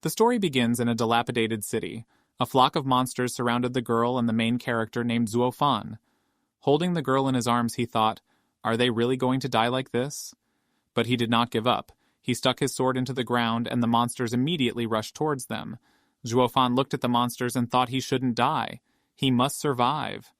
The story begins in a dilapidated city. A flock of monsters surrounded the girl and the main character named Zuo Fan. Holding the girl in his arms, he thought, "Are they really going to die like this?" But he did not give up. He stuck his sword into the ground, and the monsters immediately rushed towards them. Zuo Fan looked at the monsters and thought he shouldn't die. He must survive.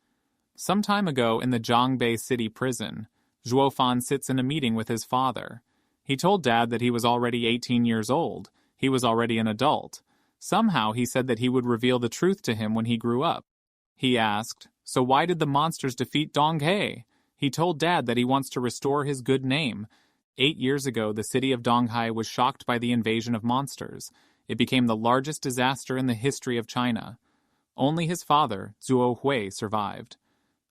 Some time ago in the Zhangbei city prison, Zuo Fan sits in a meeting with his father. He told Dad that he was already 18 years old. He was already an adult. Somehow he said that he would reveal the truth to him when he grew up. He asked, "So why did the monsters defeat Donghai?" He told Dad that he wants to restore his good name. 8 years ago, the city of Donghai was shocked by the invasion of monsters. It became the largest disaster in the history of China. Only his father, Zuo Hui, survived.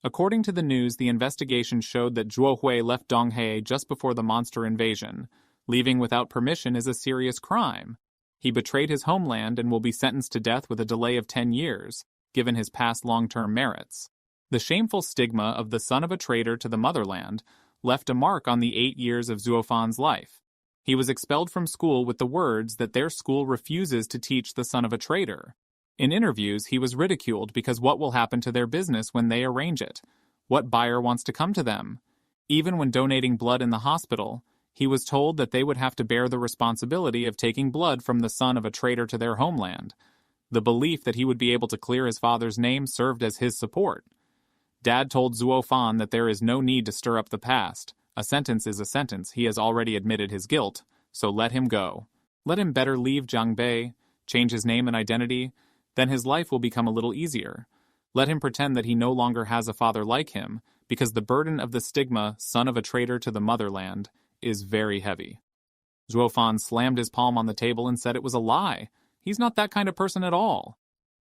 According to the news, the investigation showed that Zuo Hui left Donghai just before the monster invasion. Leaving without permission is a serious crime. He betrayed his homeland and will be sentenced to death with a delay of 10 years, given his past long-term merits. The shameful stigma of the son of a traitor to the motherland left a mark on the 8 years of Zuo Fan's life. He was expelled from school with the words that their school refuses to teach the son of a traitor. In interviews, he was ridiculed because what will happen to their business when they arrange it? What buyer wants to come to them? Even when donating blood in the hospital, he was told that they would have to bear the responsibility of taking blood from the son of a traitor to their homeland. The belief that he would be able to clear his father's name served as his support. Dad told Zuo Fan that there is no need to stir up the past. A sentence is a sentence. He has already admitted his guilt, so let him go. Let him better leave Zhangbei, change his name and identity, then his life will become a little easier. Let him pretend that he no longer has a father like him, because the burden of the stigma, son of a traitor to the motherland, is very heavy. Zuo Fan slammed his palm on the table and said it was a lie. He's not that kind of person at all.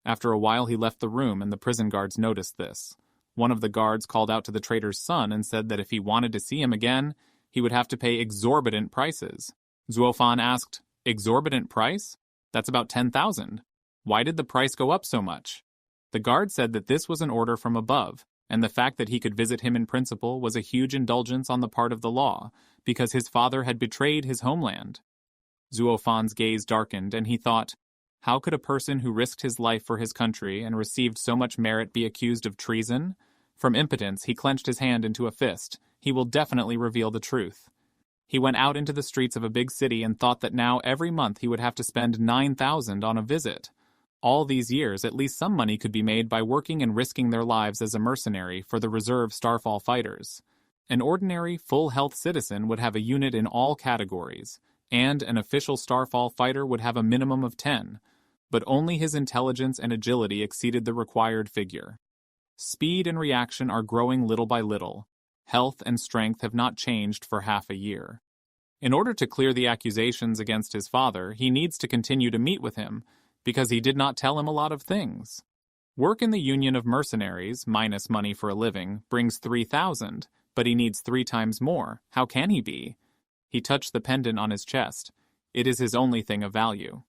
After a while he left the room and the prison guards noticed this. One of the guards called out to the traitor's son and said that if he wanted to see him again, he would have to pay exorbitant prices. Zuo Fan asked, "Exorbitant price? That's about 10,000. Why did the price go up so much?" The guard said that this was an order from above, and the fact that he could visit him in principle was a huge indulgence on the part of the law, because his father had betrayed his homeland. Zuo Fan's gaze darkened, and he thought, how could a person who risked his life for his country and received so much merit be accused of treason? From impotence, he clenched his hand into a fist. He will definitely reveal the truth. He went out into the streets of a big city and thought that now every month he would have to spend 9,000 on a visit. All these years, at least some money could be made by working and risking their lives as a mercenary for the reserve Starfall fighters. An ordinary, full-health citizen would have a unit in all categories, and an official Starfall fighter would have a minimum of 10, but only his intelligence and agility exceeded the required figure. Speed and reaction are growing little by little. Health and strength have not changed for half a year. In order to clear the accusations against his father, he needs to continue to meet with him, because he did not tell him a lot of things. Work in the Union of Mercenaries, minus money for a living, brings 3,000, but he needs 3 times more. How can he be? He touched the pendant on his chest. It is his only thing of value.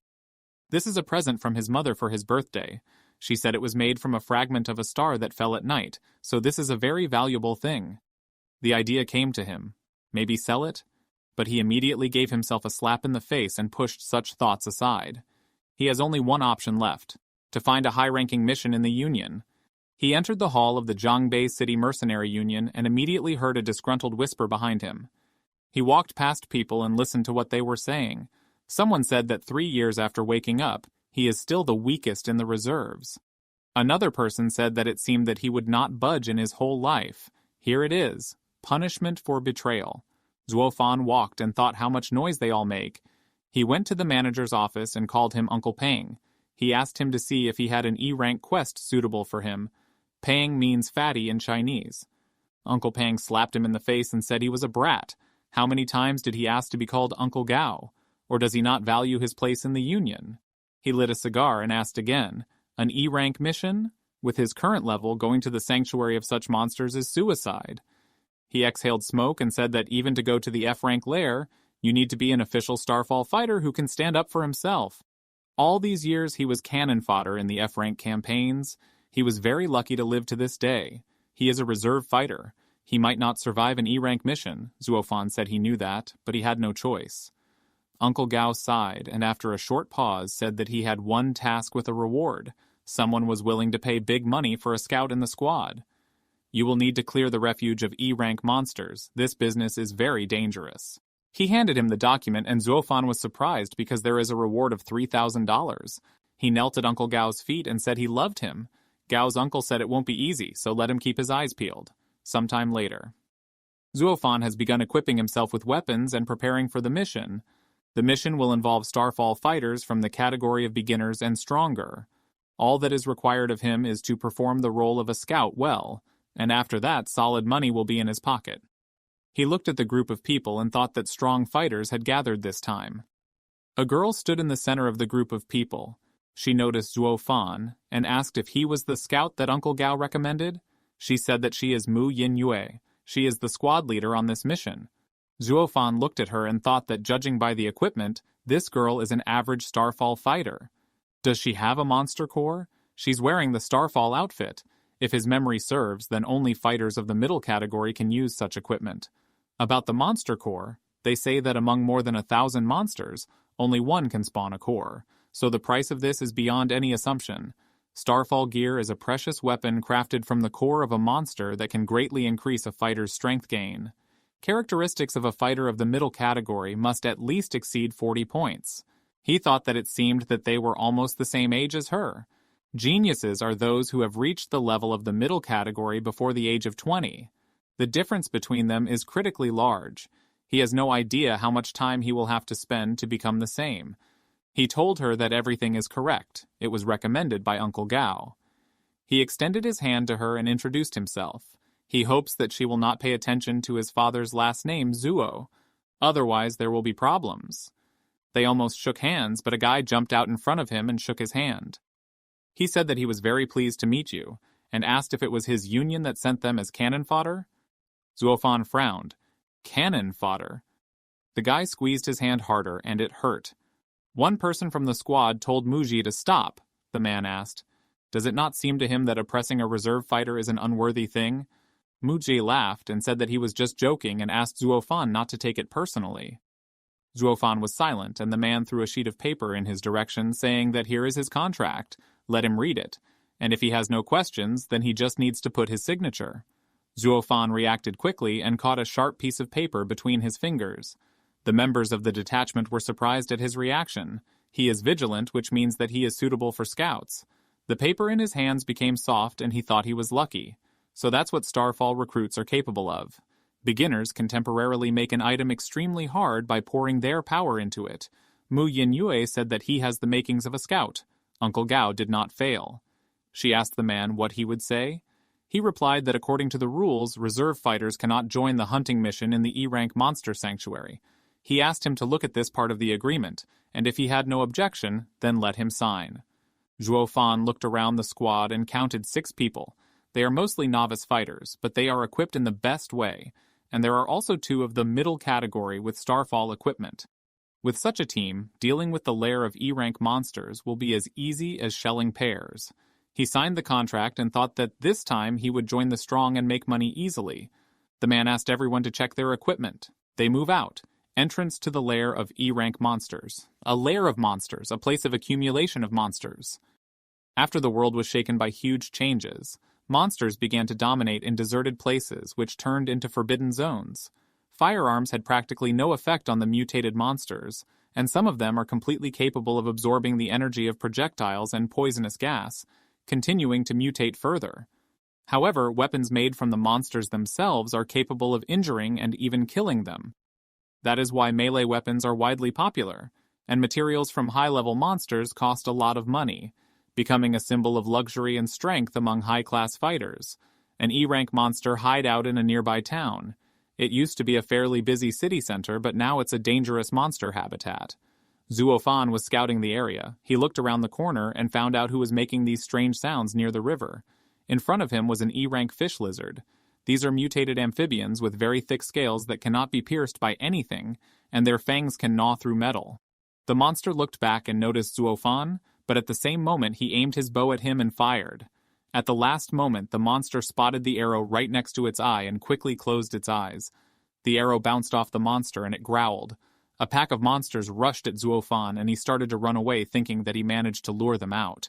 This is a present from his mother for his birthday. She said it was made from a fragment of a star that fell at night, so this is a very valuable thing. The idea came to him. Maybe sell it? But he immediately gave himself a slap in the face and pushed such thoughts aside. He has only one option left, to find a high-ranking mission in the Union. He entered the hall of the Zhangbei City Mercenary Union and immediately heard a disgruntled whisper behind him. He walked past people and listened to what they were saying. Someone said that 3 years after waking up, he is still the weakest in the reserves. Another person said that it seemed that he would not budge in his whole life. Here it is, punishment for betrayal. Zuo Fan walked and thought how much noise they all make. He went to the manager's office and called him Uncle Pang. He asked him to see if he had an E-rank quest suitable for him. Pang means fatty in Chinese. Uncle Pang slapped him in the face and said he was a brat. How many times did he ask to be called Uncle Gao? Or does he not value his place in the Union? He lit a cigar and asked again, an E-rank mission? With his current level, going to the sanctuary of such monsters is suicide. He exhaled smoke and said that even to go to the F-rank lair, you need to be an official Starfall fighter who can stand up for himself. All these years he was cannon fodder in the F-rank campaigns. He was very lucky to live to this day. He is a reserve fighter. He might not survive an E-rank mission. Zuo Fan said he knew that, but he had no choice. Uncle Gao sighed and after a short pause said that he had one task with a reward. Someone was willing to pay big money for a scout in the squad. You will need to clear the refuge of E-rank monsters. This business is very dangerous. He handed him the document and Zuofan was surprised because there is a reward of $3,000. He knelt at Uncle Gao's feet and said he loved him. Gao's uncle said it won't be easy, so let him keep his eyes peeled. Sometime later. Zuofan has begun equipping himself with weapons and preparing for the mission. The mission will involve Starfall fighters from the category of beginners and stronger. All that is required of him is to perform the role of a scout well, and after that solid money will be in his pocket. He looked at the group of people and thought that strong fighters had gathered this time. A girl stood in the center of the group of people. She noticed Zuofan and asked if he was the scout that Uncle Gao recommended. She said that she is Mu Yin Yue. She is the squad leader on this mission. Zuofan looked at her and thought that judging by the equipment, this girl is an average Starfall fighter. Does she have a monster core? She's wearing the Starfall outfit. If his memory serves, then only fighters of the middle category can use such equipment. About the monster core, they say that among more than 1,000 monsters, only one can spawn a core, so the price of this is beyond any assumption. Starfall gear is a precious weapon crafted from the core of a monster that can greatly increase a fighter's strength gain. Characteristics of a fighter of the middle category must at least exceed 40 points. He thought that it seemed that they were almost the same age as her. Geniuses are those who have reached the level of the middle category before the age of 20. The difference between them is critically large. He has no idea how much time he will have to spend to become the same. He told her that everything is correct. It was recommended by Uncle Gao. He extended his hand to her and introduced himself. He hopes that she will not pay attention to his father's last name, Zuo. Otherwise, there will be problems. They almost shook hands, but a guy jumped out in front of him and shook his hand. He said that he was very pleased to meet you, and asked if it was his union that sent them as cannon fodder. Zuofan frowned. Cannon fodder? The guy squeezed his hand harder, and it hurt. One person from the squad told Muji to stop, the man asked. Does it not seem to him that oppressing a reserve fighter is an unworthy thing? Muji laughed and said that he was just joking and asked Zuofan not to take it personally. Zuofan was silent, and the man threw a sheet of paper in his direction, saying that here is his contract. Let him read it. And if he has no questions, then he just needs to put his signature. Zuofan reacted quickly and caught a sharp piece of paper between his fingers. The members of the detachment were surprised at his reaction. He is vigilant, which means that he is suitable for scouts. The paper in his hands became soft and he thought he was lucky. So that's what Starfall recruits are capable of. Beginners can temporarily make an item extremely hard by pouring their power into it. Mu Yin Yue said that he has the makings of a scout. Uncle Gao did not fail. She asked the man what he would say. He replied that according to the rules, reserve fighters cannot join the hunting mission in the E-rank monster sanctuary. He asked him to look at this part of the agreement, and if he had no objection, then let him sign. Zuofan looked around the squad and counted 6 people. They are mostly novice fighters, but they are equipped in the best way, and there are also 2 of the middle category with Starfall equipment. With such a team, dealing with the lair of E-rank monsters will be as easy as shelling pears. He signed the contract and thought that this time he would join the strong and make money easily. The man asked everyone to check their equipment. They move out. Entrance to the lair of E-rank monsters. A lair of monsters, a place of accumulation of monsters. After the world was shaken by huge changes, monsters began to dominate in deserted places, which turned into forbidden zones. Firearms had practically no effect on the mutated monsters, and some of them are completely capable of absorbing the energy of projectiles and poisonous gas, continuing to mutate further. However, weapons made from the monsters themselves are capable of injuring and even killing them. That is why melee weapons are widely popular, and materials from high-level monsters cost a lot of money, becoming a symbol of luxury and strength among high-class fighters. An E-rank monster hide out in a nearby town. It used to be a fairly busy city center, but now it's a dangerous monster habitat. Zuofan was scouting the area. He looked around the corner and found out who was making these strange sounds near the river. In front of him was an E-rank fish lizard. These are mutated amphibians with very thick scales that cannot be pierced by anything, and their fangs can gnaw through metal. The monster looked back and noticed Zuofan, but at the same moment he aimed his bow at him and fired. At the last moment, the monster spotted the arrow right next to its eye and quickly closed its eyes. The arrow bounced off the monster and it growled. A pack of monsters rushed at Zuofan and he started to run away thinking that he managed to lure them out.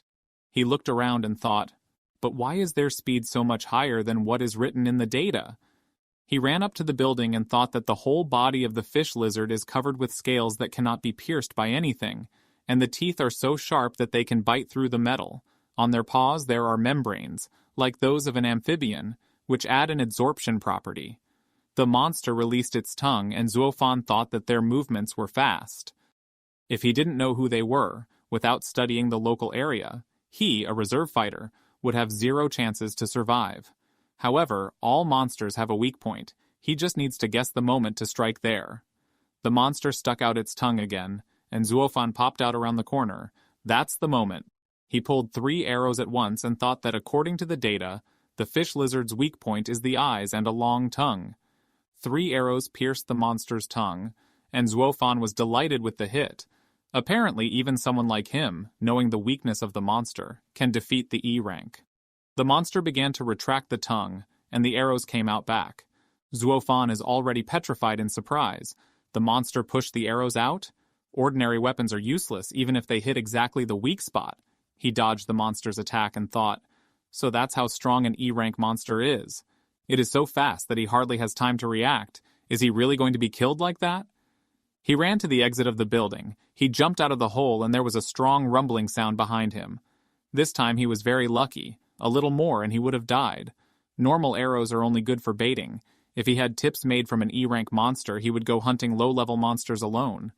He looked around and thought, but why is their speed so much higher than what is written in the data? He ran up to the building and thought that the whole body of the fish lizard is covered with scales that cannot be pierced by anything, and the teeth are so sharp that they can bite through the metal. On their paws there are membranes, like those of an amphibian, which add an adsorption property. The monster released its tongue, and Zuofan thought that their movements were fast. If he didn't know who they were, without studying the local area, he, a reserve fighter, would have 0 chances to survive. However, all monsters have a weak point. He just needs to guess the moment to strike there. The monster stuck out its tongue again, and Zuofan popped out around the corner. That's the moment. He pulled 3 arrows at once and thought that according to the data, the fish lizard's weak point is the eyes and a long tongue. 3 arrows pierced the monster's tongue, and Zuofan was delighted with the hit. Apparently, even someone like him, knowing the weakness of the monster, can defeat the E rank. The monster began to retract the tongue, and the arrows came out back. Zuofan is already petrified in surprise. The monster pushed the arrows out? Ordinary weapons are useless, even if they hit exactly the weak spot. He dodged the monster's attack and thought, so that's how strong an E-rank monster is. It is so fast that he hardly has time to react. Is he really going to be killed like that? He ran to the exit of the building. He jumped out of the hole and there was a strong rumbling sound behind him. This time he was very lucky. A little more and he would have died. Normal arrows are only good for baiting. If he had tips made from an E-rank monster, he would go hunting low-level monsters alone.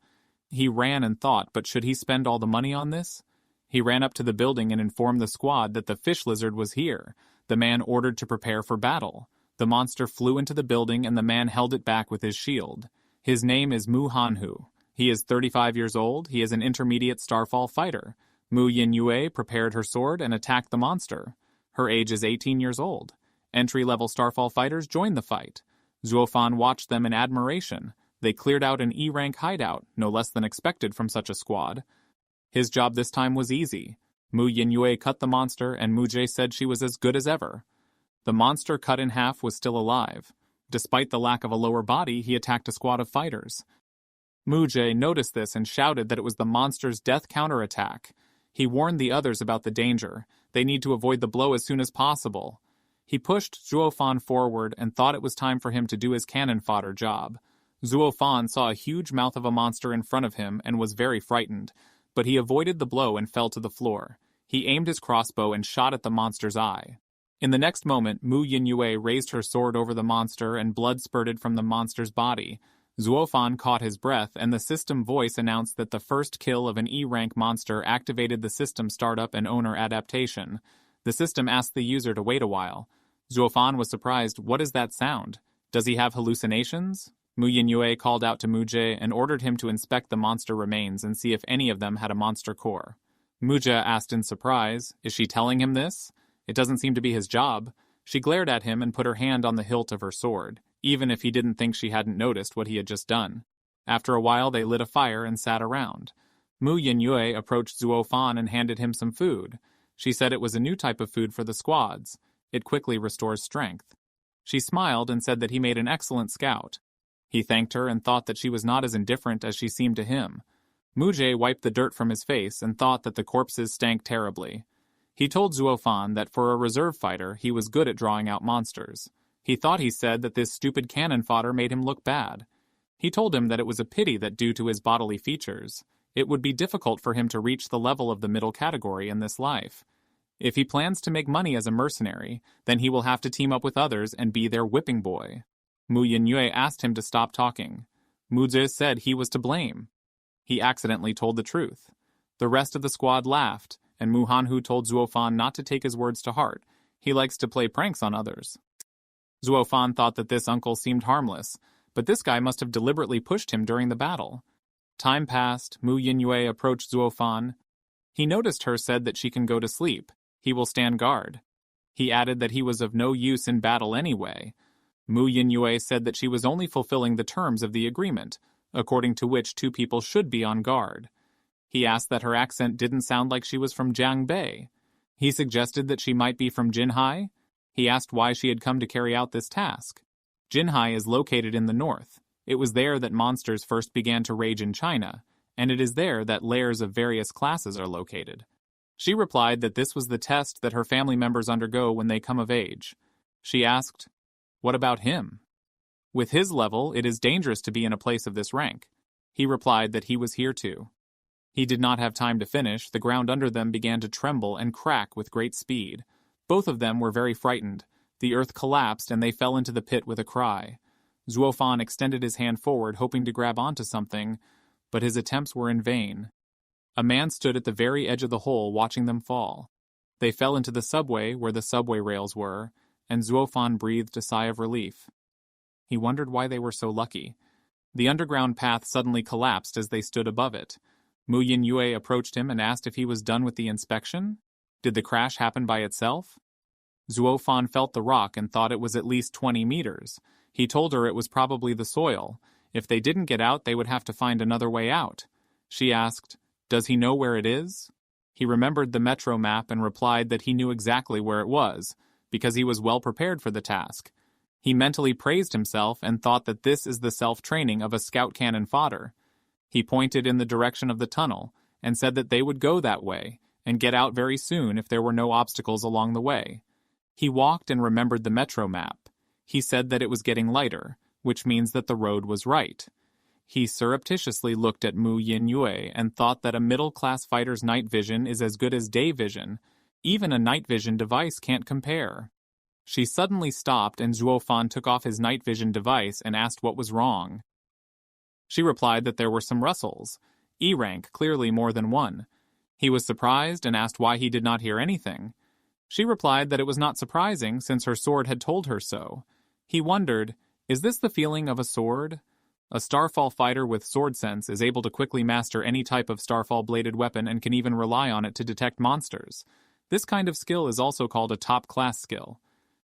He ran and thought, but should he spend all the money on this? He ran up to the building and informed the squad that the fish lizard was here. The man ordered to prepare for battle. The monster flew into the building and the man held it back with his shield. His name is Mu Hanhu. He is 35 years old. He is an intermediate Starfall fighter. Mu Yinyue prepared her sword and attacked the monster. Her age is 18 years old. Entry-level Starfall fighters joined the fight. Zuofan watched them in admiration. They cleared out an E-rank hideout, no less than expected from such a squad. His job this time was easy. Mu Yinyue cut the monster, and Muje said she was as good as ever. The monster cut in half was still alive. Despite the lack of a lower body, he attacked a squad of fighters. Muje noticed this and shouted that it was the monster's death counterattack. He warned the others about the danger. They need to avoid the blow as soon as possible. He pushed Zuofan forward and thought it was time for him to do his cannon fodder job. Zuofan saw a huge mouth of a monster in front of him and was very frightened, but he avoided the blow and fell to the floor. He aimed his crossbow and shot at the monster's eye. In the next moment, Mu Yinyue raised her sword over the monster and blood spurted from the monster's body. Zuofan caught his breath and the system voice announced that the first kill of an E-rank monster activated the system startup and owner adaptation. The system asked the user to wait a while. Zuofan was surprised. What is that sound? Does he have hallucinations? Mu Yinyue called out to Muje and ordered him to inspect the monster remains and see if any of them had a monster core. Muje asked in surprise, is she telling him this? It doesn't seem to be his job. She glared at him and put her hand on the hilt of her sword, even if he didn't think she hadn't noticed what he had just done. After a while, they lit a fire and sat around. Mu Yinyue approached Zuofan and handed him some food. She said it was a new type of food for the squads. It quickly restores strength. She smiled and said that he made an excellent scout. He thanked her and thought that she was not as indifferent as she seemed to him. Muje wiped the dirt from his face and thought that the corpses stank terribly. He told Zuofan that for a reserve fighter, he was good at drawing out monsters. He thought he said that this stupid cannon fodder made him look bad. He told him that it was a pity that due to his bodily features, it would be difficult for him to reach the level of the middle category in this life. If he plans to make money as a mercenary, then he will have to team up with others and be their whipping boy. Mu Yinyue asked him to stop talking. Muje said he was to blame. He accidentally told the truth. The rest of the squad laughed, and Mu Hanhu told Zuofan not to take his words to heart. He likes to play pranks on others. Zuofan thought that this uncle seemed harmless, but this guy must have deliberately pushed him during the battle. Time passed. Mu Yinyue approached Zuofan. He noticed her said that she can go to sleep. He will stand guard. He added that he was of no use in battle anyway. Mu Yinyue said that she was only fulfilling the terms of the agreement, according to which 2 people should be on guard. He asked that her accent didn't sound like she was from Jiangbei. He suggested that she might be from Jinhai. He asked why she had come to carry out this task. Jinhai is located in the north. It was there that monsters first began to rage in China, and it is there that lairs of various classes are located. She replied that this was the test that her family members undergo when they come of age. She asked, "What about him?" With his level, it is dangerous to be in a place of this rank. He replied that he was here too. He did not have time to finish. The ground under them began to tremble and crack with great speed. Both of them were very frightened. The earth collapsed and they fell into the pit with a cry. Zuofan extended his hand forward, hoping to grab onto something, but his attempts were in vain. A man stood at the very edge of the hole watching them fall. They fell into the subway where the subway rails were, and Zuofan breathed a sigh of relief. He wondered why they were so lucky. The underground path suddenly collapsed as they stood above it. Mu Yinyue approached him and asked if he was done with the inspection. Did the crash happen by itself? Zuofan felt the rock and thought it was at least 20 meters. He told her it was probably the soil. If they didn't get out, they would have to find another way out. She asked, "Does he know where it is?" He remembered the metro map and replied that he knew exactly where it was, because he was well prepared for the task. He mentally praised himself and thought that this is the self-training of a scout cannon fodder. He pointed in the direction of the tunnel and said that they would go that way and get out very soon if there were no obstacles along the way. He walked and remembered the metro map. He said that it was getting lighter, which means that the road was right. He surreptitiously looked at Mu Yinyue and thought that a middle-class fighter's night vision is as good as day vision. Even a night vision device can't compare. She suddenly stopped and Zuofan took off his night vision device and asked what was wrong. She replied that there were some rustles. E-rank, clearly more than one. He was surprised and asked why he did not hear anything. She replied that it was not surprising since her sword had told her so. He wondered, is this the feeling of a sword? A Starfall fighter with sword sense is able to quickly master any type of Starfall-bladed weapon and can even rely on it to detect monsters. This kind of skill is also called a top-class skill.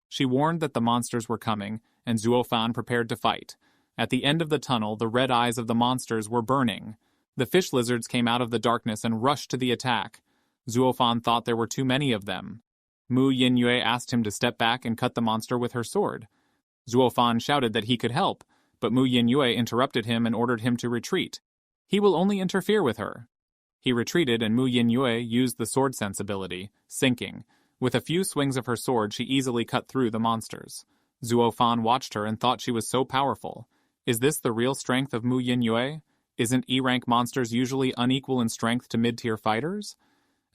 She warned that the monsters were coming, and Zuofan prepared to fight. At the end of the tunnel, the red eyes of the monsters were burning. The fish lizards came out of the darkness and rushed to the attack. Zuofan thought there were too many of them. Mu Yinyue asked him to step back and cut the monster with her sword. Zuofan shouted that he could help, but Mu Yinyue interrupted him and ordered him to retreat. He will only interfere with her. He retreated and Mu Yinyue used the sword sense ability, sinking. With a few swings of her sword, she easily cut through the monsters. Zuofan watched her and thought she was so powerful. Is this the real strength of Mu Yinyue? Isn't E-rank monsters usually unequal in strength to mid-tier fighters?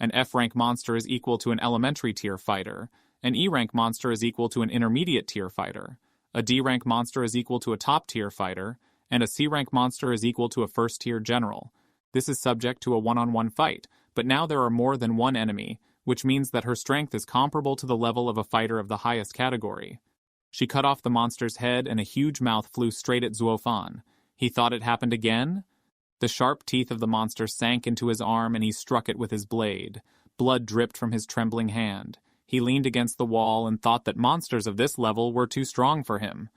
An F-rank monster is equal to an elementary tier fighter. An E-rank monster is equal to an intermediate tier fighter. A D-rank monster is equal to a top-tier fighter. And a C-rank monster is equal to a first-tier general. This is subject to a one-on-one fight, but now there are more than one enemy, which means that her strength is comparable to the level of a fighter of the highest category. She cut off the monster's head and a huge mouth flew straight at Zuofan. He thought it happened again. The sharp teeth of the monster sank into his arm and he struck it with his blade. Blood dripped from his trembling hand. He leaned against the wall and thought that monsters of this level were too strong for him.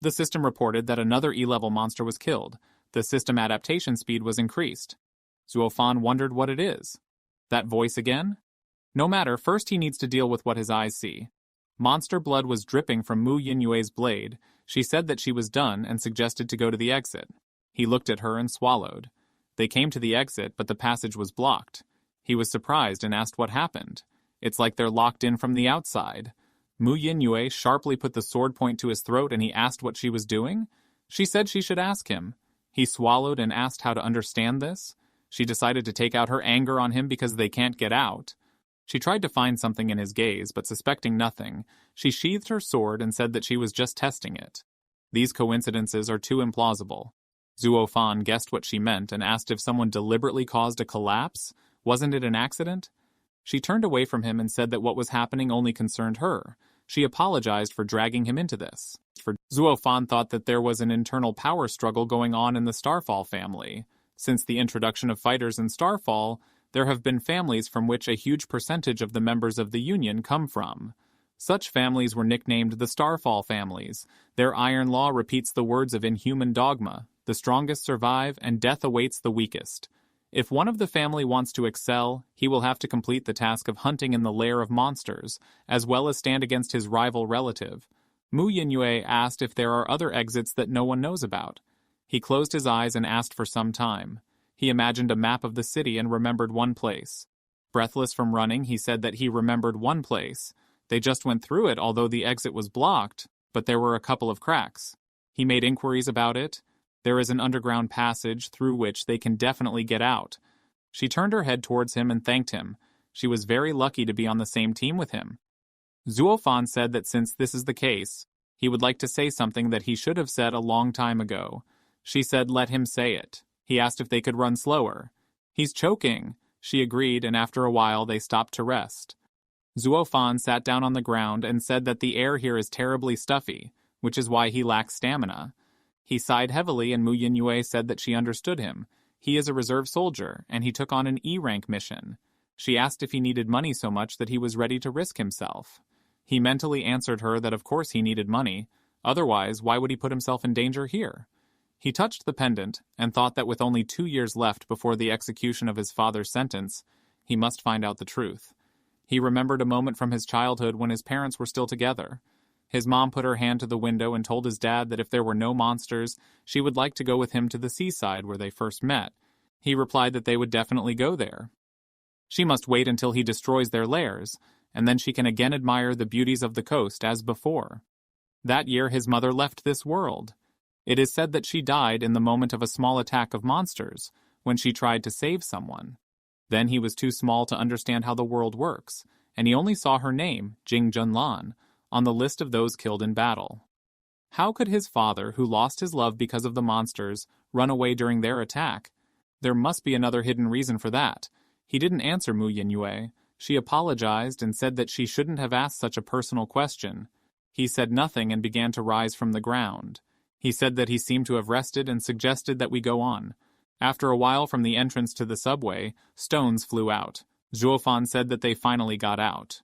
The system reported that another E-level monster was killed. The system adaptation speed was increased. Zuofan wondered what it is. That voice again? No matter, first he needs to deal with what his eyes see. Monster blood was dripping from Mu Yinyue's blade. She said that she was done and suggested to go to the exit. He looked at her and swallowed. They came to the exit, but the passage was blocked. He was surprised and asked what happened. It's like they're locked in from the outside. Mu Yinyue sharply put the sword point to his throat and he asked what she was doing. She said she should ask him. He swallowed and asked how to understand this. She decided to take out her anger on him because they can't get out. She tried to find something in his gaze, but suspecting nothing, she sheathed her sword and said that she was just testing it. These coincidences are too implausible. Zuofan guessed what she meant and asked if someone deliberately caused a collapse. Wasn't it an accident? She turned away from him and said that what was happening only concerned her. She apologized for dragging him into this. Zuofan thought that there was an internal power struggle going on in the Starfall family. Since the introduction of fighters in Starfall, there have been families from which a huge percentage of the members of the Union come from. Such families were nicknamed the Starfall families. Their iron law repeats the words of inhuman dogma: the strongest survive and death awaits the weakest. If one of the family wants to excel, he will have to complete the task of hunting in the lair of monsters, as well as stand against his rival relative. Mu Yinyue asked if there are other exits that no one knows about. He closed his eyes and asked for some time. He imagined a map of the city and remembered one place. Breathless from running, he said that he remembered one place. They just went through it, although the exit was blocked, but there were a couple of cracks. He made inquiries about it. There is an underground passage through which they can definitely get out. She turned her head towards him and thanked him. She was very lucky to be on the same team with him. Zuofan said that since this is the case, he would like to say something that he should have said a long time ago. She said let him say it. He asked if they could run slower. He's choking. She agreed, and after a while they stopped to rest. Zuofan sat down on the ground and said that the air here is terribly stuffy, which is why he lacks stamina. He sighed heavily, and Mu Yinyue said that she understood him. He is a reserve soldier, and he took on an E-rank mission. She asked if he needed money so much that he was ready to risk himself. He mentally answered her that of course he needed money. Otherwise, why would he put himself in danger here? He touched the pendant and thought that with only 2 years left before the execution of his father's sentence, he must find out the truth. He remembered a moment from his childhood when his parents were still together. His mom put her hand to the window and told his dad that if there were no monsters, she would like to go with him to the seaside where they first met. He replied that they would definitely go there. She must wait until he destroys their lairs, and then she can again admire the beauties of the coast as before. That year his mother left this world. It is said that she died in the moment of a small attack of monsters, when she tried to save someone. Then he was too small to understand how the world works, and he only saw her name, Jing Junlan, on the list of those killed in battle. How could his father, who lost his love because of the monsters, run away during their attack? There must be another hidden reason for that. He didn't answer Mu Yinyue. She apologized and said that she shouldn't have asked such a personal question. He said nothing and began to rise from the ground. He said that he seemed to have rested and suggested that we go on. After a while, from the entrance to the subway, stones flew out. Zuofan said that they finally got out.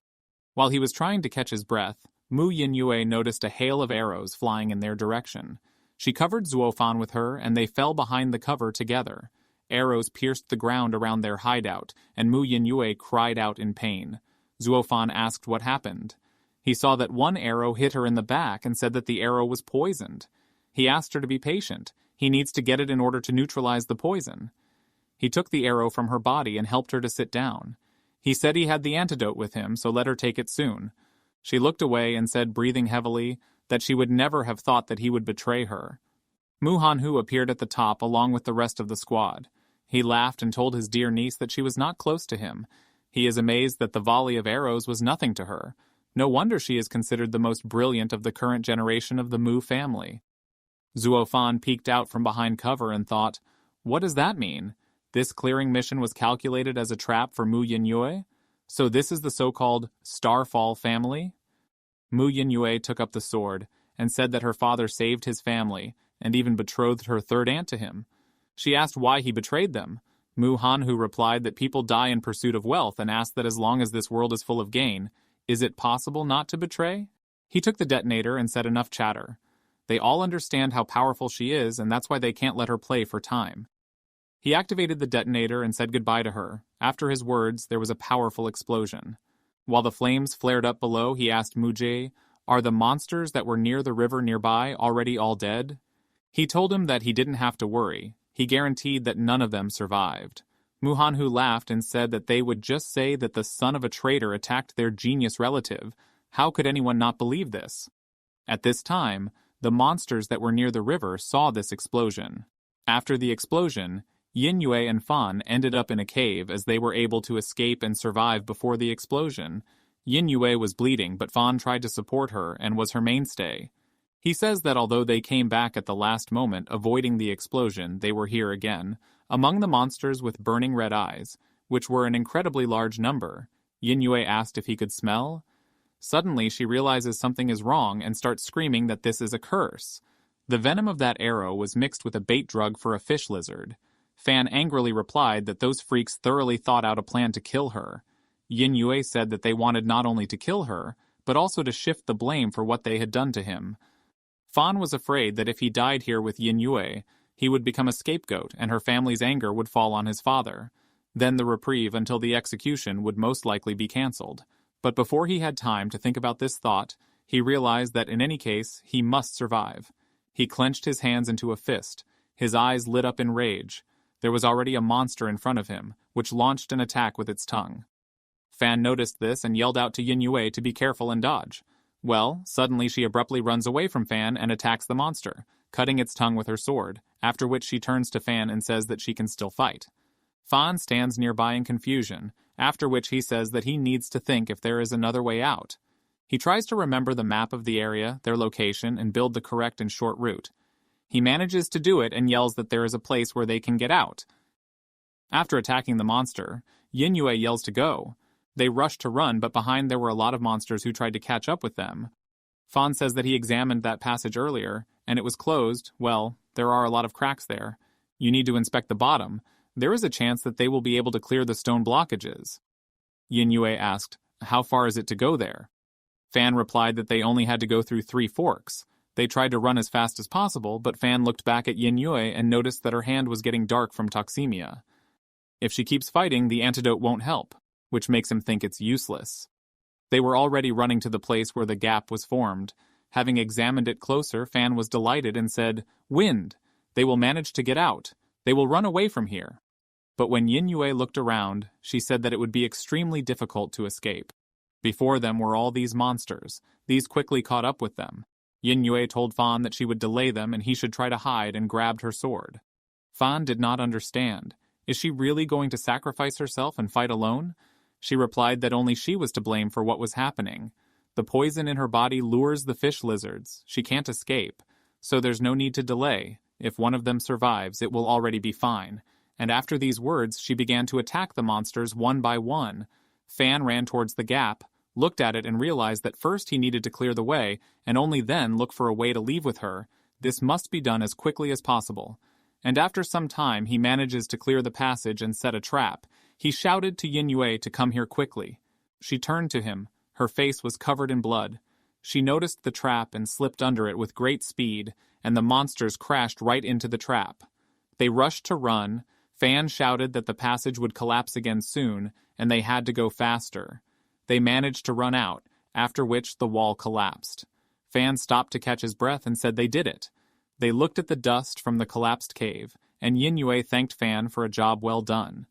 While he was trying to catch his breath, Mu Yinyue noticed a hail of arrows flying in their direction. She covered Zuofan with her, and they fell behind the cover together. Arrows pierced the ground around their hideout, and Mu Yinyue cried out in pain. Zuofan asked what happened. He saw that one arrow hit her in the back and said that the arrow was poisoned. He asked her to be patient. He needs to get it in order to neutralize the poison. He took the arrow from her body and helped her to sit down. He said he had the antidote with him, so let her take it soon. She looked away and said, breathing heavily, that she would never have thought that he would betray her. Mu Hanhu appeared at the top along with the rest of the squad. He laughed and told his dear niece that she was not close to him. He is amazed that the volley of arrows was nothing to her. No wonder she is considered the most brilliant of the current generation of the Mu family. Zuofan peeked out from behind cover and thought, what does that mean? This clearing mission was calculated as a trap for Mu Yinyue? So this is the so-called Starfall family? Mu Yinyue took up the sword and said that her father saved his family and even betrothed her third aunt to him. She asked why he betrayed them. Mu Hanhu replied that people die in pursuit of wealth and asked that as long as this world is full of gain, is it possible not to betray? He took the detonator and said enough chatter. They all understand how powerful she is, and that's why they can't let her play for time. He activated the detonator and said goodbye to her. After his words, there was a powerful explosion. While the flames flared up below, he asked Mujie, are the monsters that were near the river nearby already all dead? He told him that he didn't have to worry. He guaranteed that none of them survived. Mu Hanhu laughed and said that they would just say that the son of a traitor attacked their genius relative. How could anyone not believe this? At this time, the monsters that were near the river saw this explosion. After the explosion, Yinyue and Fan ended up in a cave as they were able to escape and survive before the explosion. Yinyue was bleeding, but Fan tried to support her and was her mainstay. He says that although they came back at the last moment, avoiding the explosion, they were here again, among the monsters with burning red eyes, which were an incredibly large number. Yinyue asked if he could smell. Suddenly, she realizes something is wrong and starts screaming that this is a curse. The venom of that arrow was mixed with a bait drug for a fish lizard. Fan angrily replied that those freaks thoroughly thought out a plan to kill her. Yinyue said that they wanted not only to kill her, but also to shift the blame for what they had done to him. Fan was afraid that if he died here with Yinyue, he would become a scapegoat and her family's anger would fall on his father. Then the reprieve until the execution would most likely be cancelled. But before he had time to think about this thought, he realized that in any case, he must survive. He clenched his hands into a fist. His eyes lit up in rage. There was already a monster in front of him, which launched an attack with its tongue. Fan noticed this and yelled out to Yin Yue to be careful and dodge. Well, suddenly she abruptly runs away from Fan and attacks the monster, cutting its tongue with her sword, after which she turns to Fan and says that she can still fight. Fan stands nearby in confusion, after which he says that he needs to think if there is another way out. He tries to remember the map of the area, their location, and build the correct and short route. He manages to do it and yells that there is a place where they can get out. After attacking the monster, Yin Yue yells to go. They rush to run, but behind there were a lot of monsters who tried to catch up with them. Fan says that he examined that passage earlier, and it was closed. Well, there are a lot of cracks there. You need to inspect the bottom. There is a chance that they will be able to clear the stone blockages. Yin Yue asked, how far is it to go there? Fan replied that they only had to go through 3 forks. They tried to run as fast as possible, but Fan looked back at Yin Yue and noticed that her hand was getting dark from toxemia. If she keeps fighting, the antidote won't help, which makes him think it's useless. They were already running to the place where the gap was formed. Having examined it closer, Fan was delighted and said, "Wind! They will manage to get out. They will run away from here." But when Yin Yue looked around, she said that it would be extremely difficult to escape. Before them were all these monsters. These quickly caught up with them. Yin Yue told Fan that she would delay them and he should try to hide, and grabbed her sword. Fan did not understand. Is she really going to sacrifice herself and fight alone? She replied that only she was to blame for what was happening. The poison in her body lures the fish lizards. She can't escape. So there's no need to delay. If one of them survives, it will already be fine. And after these words, she began to attack the monsters one by one. Fan ran towards the gap, looked at it and realized that first he needed to clear the way, and only then look for a way to leave with her. This must be done as quickly as possible. And after some time, he manages to clear the passage and set a trap. He shouted to Yin Yue to come here quickly. She turned to him. Her face was covered in blood. She noticed the trap and slipped under it with great speed, and the monsters crashed right into the trap. They rushed to run. Fan shouted that the passage would collapse again soon, and they had to go faster. They managed to run out, after which the wall collapsed. Fan stopped to catch his breath and said they did it. They looked at the dust from the collapsed cave, and Yin Yue thanked Fan for a job well done.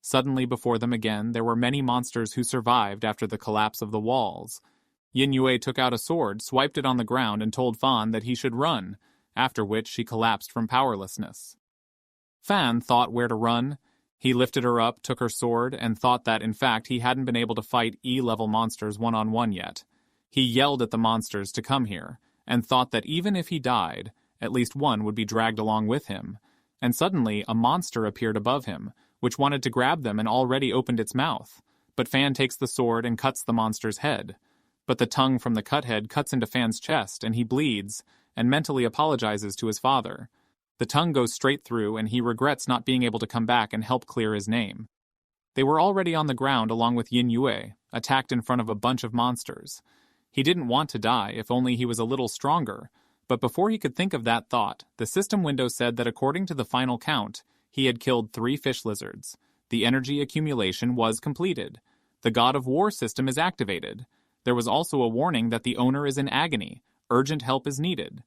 Suddenly before them again, there were many monsters who survived after the collapse of the walls. Yin Yue took out a sword, swiped it on the ground, and told Fan that he should run, after which she collapsed from powerlessness. Fan thought where to run. He lifted her up, took her sword, and thought that, in fact, he hadn't been able to fight E-level monsters one-on-one yet. He yelled at the monsters to come here, and thought that even if he died, at least one would be dragged along with him. And suddenly, a monster appeared above him, which wanted to grab them and already opened its mouth. But Fan takes the sword and cuts the monster's head. But the tongue from the cut head cuts into Fan's chest, and he bleeds, and mentally apologizes to his father. The tongue goes straight through, and he regrets not being able to come back and help clear his name. They were already on the ground along with Yin Yue, attacked in front of a bunch of monsters. He didn't want to die, if only he was a little stronger. But before he could think of that thought, the system window said that according to the final count, he had killed 3 fish lizards. The energy accumulation was completed. The God of War system is activated. There was also a warning that the owner is in agony. Urgent help is needed.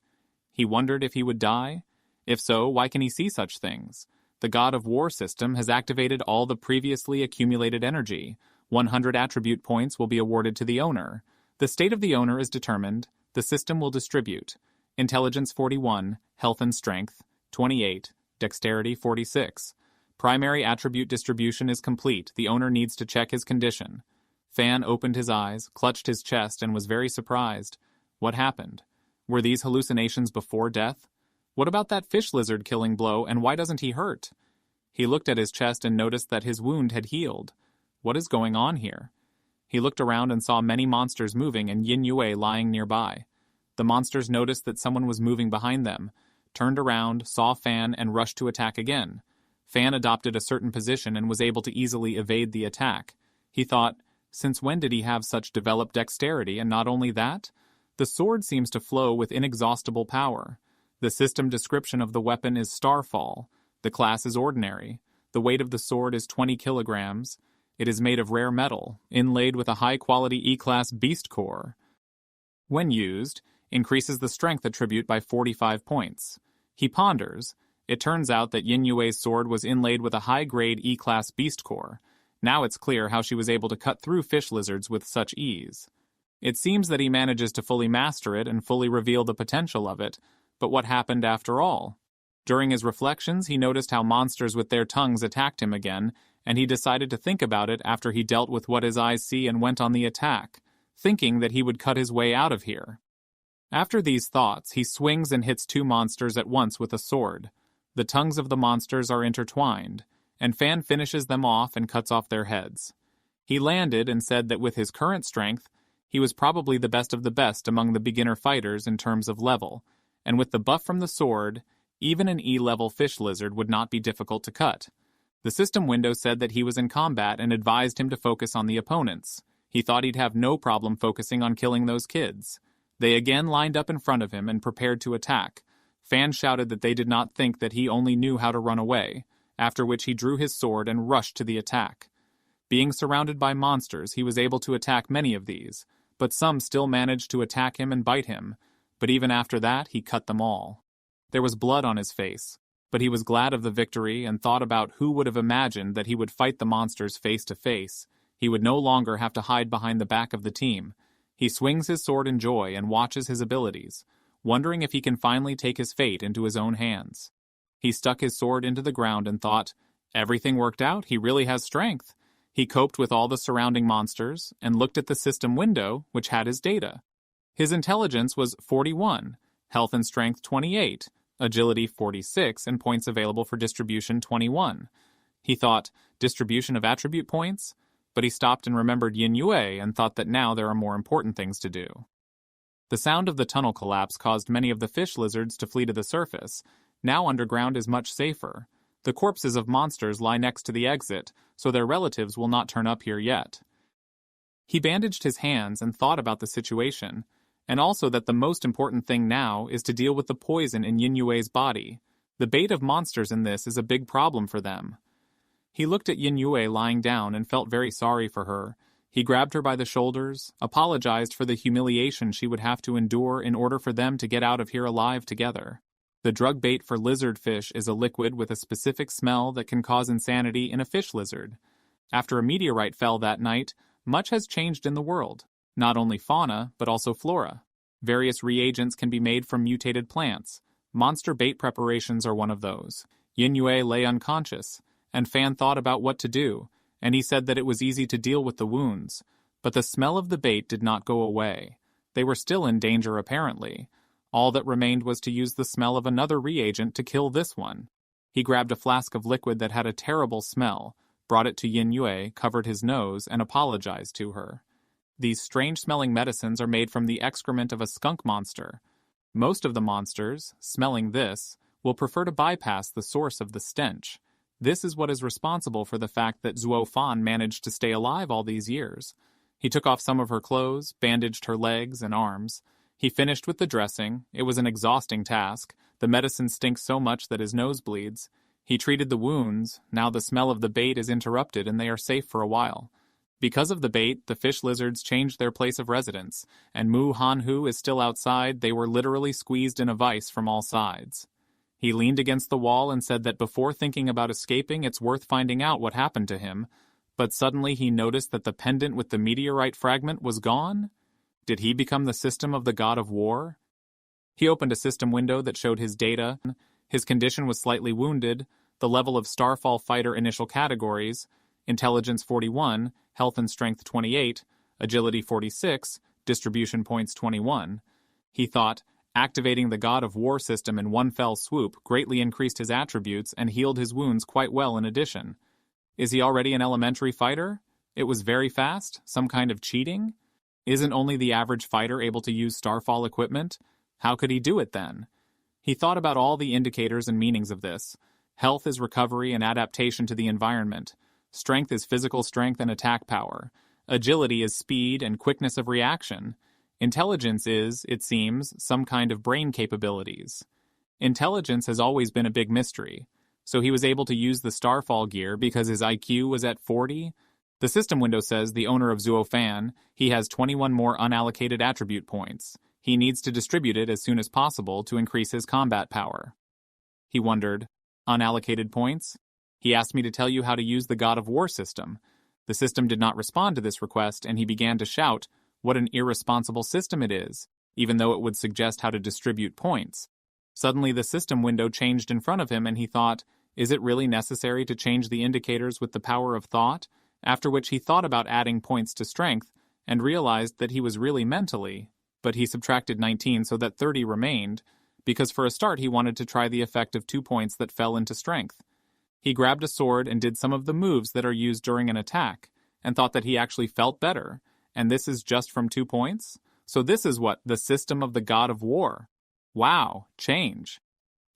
He wondered if he would die. If so, why can he see such things? The God of War system has activated all the previously accumulated energy. 100 attribute points will be awarded to the owner. The state of the owner is determined. The system will distribute. Intelligence 41, Health and Strength 28, Dexterity 46. Primary attribute distribution is complete. The owner needs to check his condition. Fan opened his eyes, clutched his chest, and was very surprised. What happened? Were these hallucinations before death? What about that fish lizard killing blow, and why doesn't he hurt? He looked at his chest and noticed that his wound had healed. What is going on here? He looked around and saw many monsters moving and Yin Yue lying nearby. The monsters noticed that someone was moving behind them, turned around, saw Fan, and rushed to attack again. Fan adopted a certain position and was able to easily evade the attack. He thought, since when did he have such developed dexterity, and not only that? The sword seems to flow with inexhaustible power. The system description of the weapon is Starfall. The class is ordinary. The weight of the sword is 20 kilograms. It is made of rare metal, inlaid with a high-quality E-class beast core. When used, increases the strength attribute by 45 points. He ponders. It turns out that Yin Yue's sword was inlaid with a high-grade E-class beast core. Now it's clear how she was able to cut through fish lizards with such ease. It seems that he manages to fully master it and fully reveal the potential of it, but what happened after all? During his reflections, he noticed how monsters with their tongues attacked him again, and he decided to think about it after he dealt with what his eyes see and went on the attack, thinking that he would cut his way out of here. After these thoughts, he swings and hits two monsters at once with a sword. The tongues of the monsters are intertwined, and Fan finishes them off and cuts off their heads. He landed and said that with his current strength, he was probably the best of the best among the beginner fighters in terms of level, and with the buff from the sword, even an E-level fish lizard would not be difficult to cut. The system window said that he was in combat and advised him to focus on the opponents. He thought he'd have no problem focusing on killing those kids. They again lined up in front of him and prepared to attack. Fan shouted that they did not think that he only knew how to run away, after which he drew his sword and rushed to the attack. Being surrounded by monsters, he was able to attack many of these, but some still managed to attack him and bite him, but even after that, he cut them all. There was blood on his face, but he was glad of the victory and thought about who would have imagined that he would fight the monsters face to face. He would no longer have to hide behind the back of the team. He swings his sword in joy and watches his abilities, wondering if he can finally take his fate into his own hands. He stuck his sword into the ground and thought, everything worked out, he really has strength. He coped with all the surrounding monsters and looked at the system window, which had his data. His intelligence was 41, health and strength 28, agility 46, and points available for distribution 21. He thought, distribution of attribute points? But he stopped and remembered Yin Yue and thought that now there are more important things to do. The sound of the tunnel collapse caused many of the fish lizards to flee to the surface. Now underground is much safer. The corpses of monsters lie next to the exit, so their relatives will not turn up here yet. He bandaged his hands and thought about the situation, and also that the most important thing now is to deal with the poison in Yin Yue's body. The bait of monsters in this is a big problem for them. He looked at Yin Yue lying down and felt very sorry for her. He grabbed her by the shoulders, apologized for the humiliation she would have to endure in order for them to get out of here alive together. The drug bait for lizard fish is a liquid with a specific smell that can cause insanity in a fish lizard. After a meteorite fell that night, much has changed in the world. Not only fauna, but also flora. Various reagents can be made from mutated plants. Monster bait preparations are one of those. Yin Yue lay unconscious, and Fan thought about what to do, and he said that it was easy to deal with the wounds, but the smell of the bait did not go away. They were still in danger apparently. All that remained was to use the smell of another reagent to kill this one. He grabbed a flask of liquid that had a terrible smell, brought it to Yin Yue, covered his nose, and apologized to her. These strange-smelling medicines are made from the excrement of a skunk monster. Most of the monsters, smelling this, will prefer to bypass the source of the stench. This is what is responsible for the fact that Zuo Fan managed to stay alive all these years. He took off some of her clothes, bandaged her legs and arms. He finished with the dressing. It was an exhausting task. The medicine stinks so much that his nose bleeds. He treated the wounds. Now the smell of the bait is interrupted and they are safe for a while. Because of the bait, the fish lizards changed their place of residence, and Mu Hanhu is still outside. They were literally squeezed in a vice from all sides. He leaned against the wall and said that before thinking about escaping, it's worth finding out what happened to him. But suddenly he noticed that the pendant with the meteorite fragment was gone. Did he become the system of the god of war? He opened a system window that showed his data. His condition was slightly wounded, the level of Starfall fighter initial categories, intelligence 41, health and strength 28, agility 46, distribution points 21. He thought, activating the god of war system in one fell swoop greatly increased his attributes and healed his wounds quite well in addition. Is he already an elementary fighter? It was very fast? Some kind of cheating? Isn't only the average fighter able to use Starfall equipment? How could he do it then? He thought about all the indicators and meanings of this. Health is recovery and adaptation to the environment. Strength is physical strength and attack power. Agility is speed and quickness of reaction. Intelligence is, it seems, some kind of brain capabilities. Intelligence has always been a big mystery. So he was able to use the Starfall gear because his IQ was at 40? The system window says the owner of Zuo Fan, he has 21 more unallocated attribute points. He needs to distribute it as soon as possible to increase his combat power. He wondered, Unallocated points? He asked me to tell you how to use the God of War system. The system did not respond to this request, and he began to shout, "What an irresponsible system it is," even though it would suggest how to distribute points. Suddenly the system window changed in front of him, and he thought, is it really necessary to change the indicators with the power of thought? After which he thought about adding points to strength, and realized that he was really mentally, but he subtracted 19 so that 30 remained, because for a start he wanted to try the effect of 2 points that fell into strength. He grabbed a sword and did some of the moves that are used during an attack, and thought that he actually felt better, and this is just from 2 points? So this is what? The system of the God of War. Wow, change.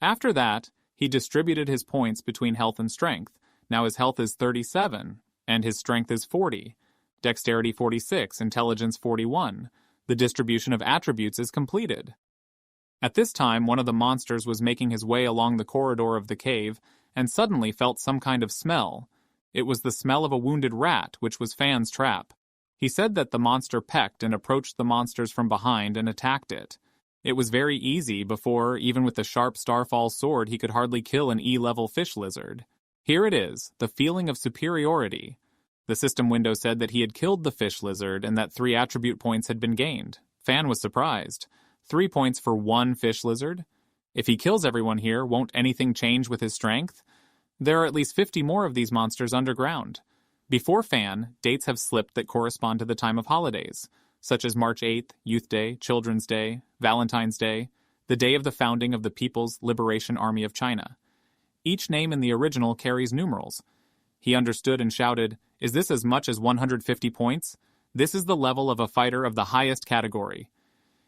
After that, he distributed his points between health and strength. Now his health is 37, and his strength is 40. Dexterity 46, intelligence 41. The distribution of attributes is completed. At this time, one of the monsters was making his way along the corridor of the cave, and suddenly felt some kind of smell. It was the smell of a wounded rat, which was Fan's trap. He said that the monster pecked and approached the monsters from behind and attacked it. It was very easy before, even with the sharp Starfall sword, he could hardly kill an E-level fish lizard. Here it is, the feeling of superiority. The system window said that he had killed the fish lizard and that 3 attribute points had been gained. Fan was surprised. 3 points for 1 fish lizard? If he kills everyone here, won't anything change with his strength? There are at least 50 more of these monsters underground. Before Fan, dates have slipped that correspond to the time of holidays, such as March 8th, Youth Day, Children's Day, Valentine's Day, the day of the founding of the People's Liberation Army of China. Each name in the original carries numerals. He understood and shouted, "Is this as much as 150 points? This is the level of a fighter of the highest category."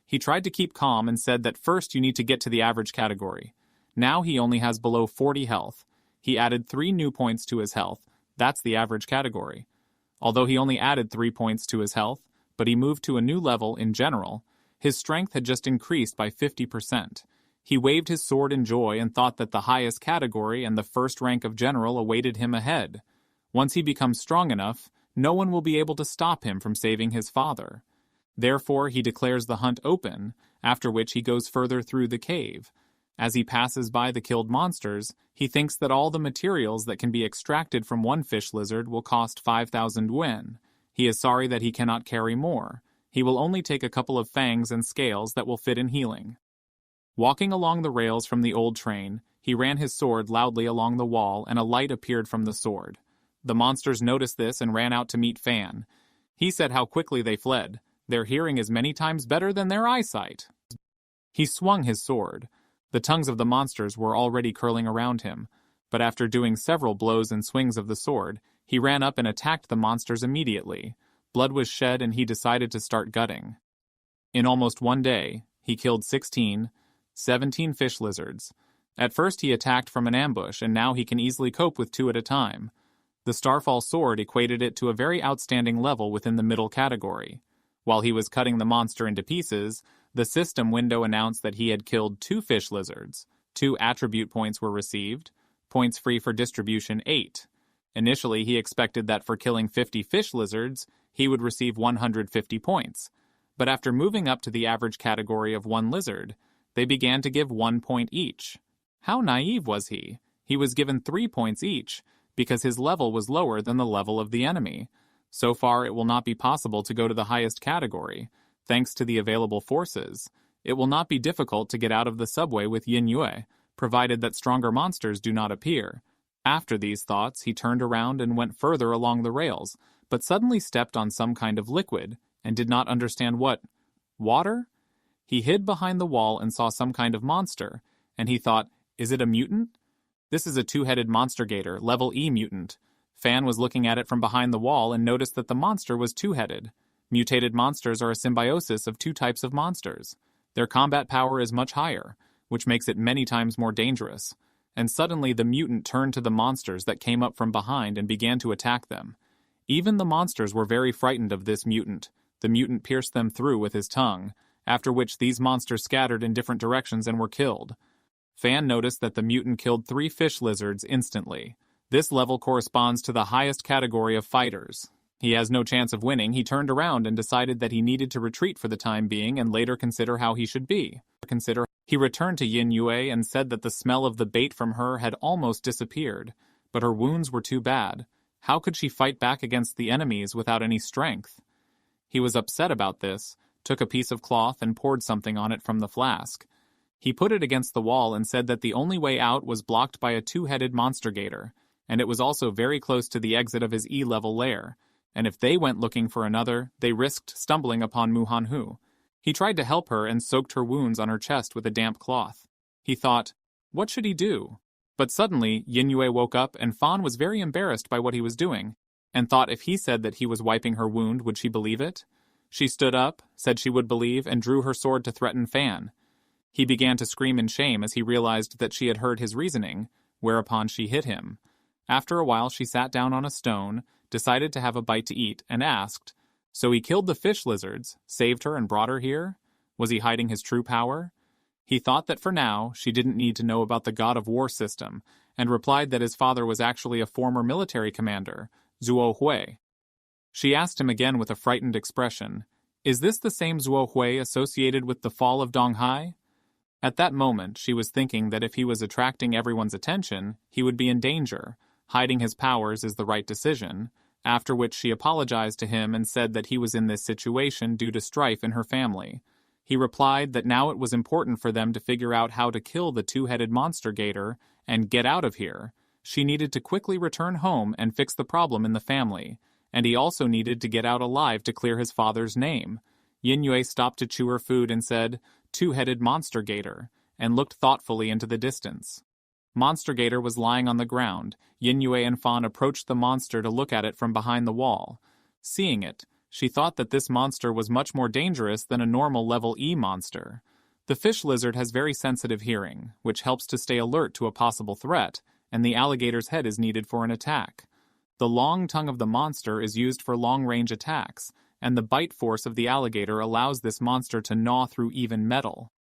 He tried to keep calm and said that first you need to get to the average category. Now he only has below 40 health. He added 3 new points to his health. That's the average category. Although he only added 3 points to his health, but he moved to a new level in general, his strength had just increased by 50%. He waved his sword in joy and thought that the highest category and the first rank of general awaited him ahead. Once he becomes strong enough, no one will be able to stop him from saving his father. Therefore, he declares the hunt open, after which he goes further through the cave. As he passes by the killed monsters, he thinks that all the materials that can be extracted from one fish lizard will cost 5,000 yuan. He is sorry that he cannot carry more. He will only take a couple of fangs and scales that will fit in healing. Walking along the rails from the old train, he ran his sword loudly along the wall and a light appeared from the sword. The monsters noticed this and ran out to meet Fan. He said how quickly they fled. Their hearing is many times better than their eyesight. He swung his sword. The tongues of the monsters were already curling around him, but after doing several blows and swings of the sword, he ran up and attacked the monsters immediately. Blood was shed and he decided to start gutting. In almost one day, he killed 17 fish lizards. At first he attacked from an ambush, and now he can easily cope with 2 at a time. The Starfall sword equated it to a very outstanding level within the middle category. While he was cutting the monster into pieces, the system window announced that he had killed 2 fish lizards. 2 attribute points were received. Points free for distribution 8. Initially, he expected that for killing 50 fish lizards, he would receive 150 points. But after moving up to the average category of 1 lizard, they began to give 1 point each. How naive was he? He was given 3 points each, because his level was lower than the level of the enemy. So far, it will not be possible to go to the highest category. Thanks to the available forces, it will not be difficult to get out of the subway with Yin Yue, provided that stronger monsters do not appear. After these thoughts, he turned around and went further along the rails, but suddenly stepped on some kind of liquid, and did not understand what. Water? He hid behind the wall and saw some kind of monster, and he thought, is it a mutant? This is a 2-headed monster gator, level E mutant. Fan was looking at it from behind the wall and noticed that the monster was 2-headed. Mutated monsters are a symbiosis of 2 types of monsters. Their combat power is much higher, which makes it many times more dangerous. And suddenly the mutant turned to the monsters that came up from behind and began to attack them. Even the monsters were very frightened of this mutant. The mutant pierced them through with his tongue, after which these monsters scattered in different directions and were killed. Fan noticed that the mutant killed 3 fish lizards instantly. This level corresponds to the highest category of fighters. He has no chance of winning. He turned around and decided that he needed to retreat for the time being and later consider how he should be. consider. He returned to Yin Yue and said that the smell of the bait from her had almost disappeared, but her wounds were too bad. How could she fight back against the enemies without any strength? He was upset about this, took a piece of cloth and poured something on it from the flask. He put it against the wall and said that the only way out was blocked by a two-headed monster gator, and it was also very close to the exit of his E-level lair, and if they went looking for another, they risked stumbling upon Muhanhu. He tried to help her and soaked her wounds on her chest with a damp cloth. He thought, what should he do? But suddenly, Yin Yue woke up and Fan was very embarrassed by what he was doing, and thought if he said that he was wiping her wound, would she believe it? She stood up, said she would believe, and drew her sword to threaten Fan. He began to scream in shame as he realized that she had heard his reasoning, whereupon she hit him. After a while she sat down on a stone, decided to have a bite to eat, and asked, so he killed the fish lizards, saved her and brought her here? Was he hiding his true power? He thought that for now, she didn't need to know about the God of War system, and replied that his father was actually a former military commander, Zuo Hui. She asked him again with a frightened expression, is this the same Zuo Hui associated with the fall of Donghai? At that moment, she was thinking that if he was attracting everyone's attention, he would be in danger. Hiding his powers is the right decision, after which she apologized to him and said that he was in this situation due to strife in her family. He replied that now it was important for them to figure out how to kill the two-headed monster gator and get out of here. She needed to quickly return home and fix the problem in the family, and he also needed to get out alive to clear his father's name. Yin Yue stopped to chew her food and said, two-headed monster gator, and looked thoughtfully into the distance. Monster Gator was lying on the ground. Yin Yue and Fan approached the monster to look at it from behind the wall. Seeing it, she thought that this monster was much more dangerous than a normal level E monster. The fish lizard has very sensitive hearing, which helps to stay alert to a possible threat, and the alligator's head is needed for an attack. The long tongue of the monster is used for long-range attacks, and the bite force of the alligator allows this monster to gnaw through even metal.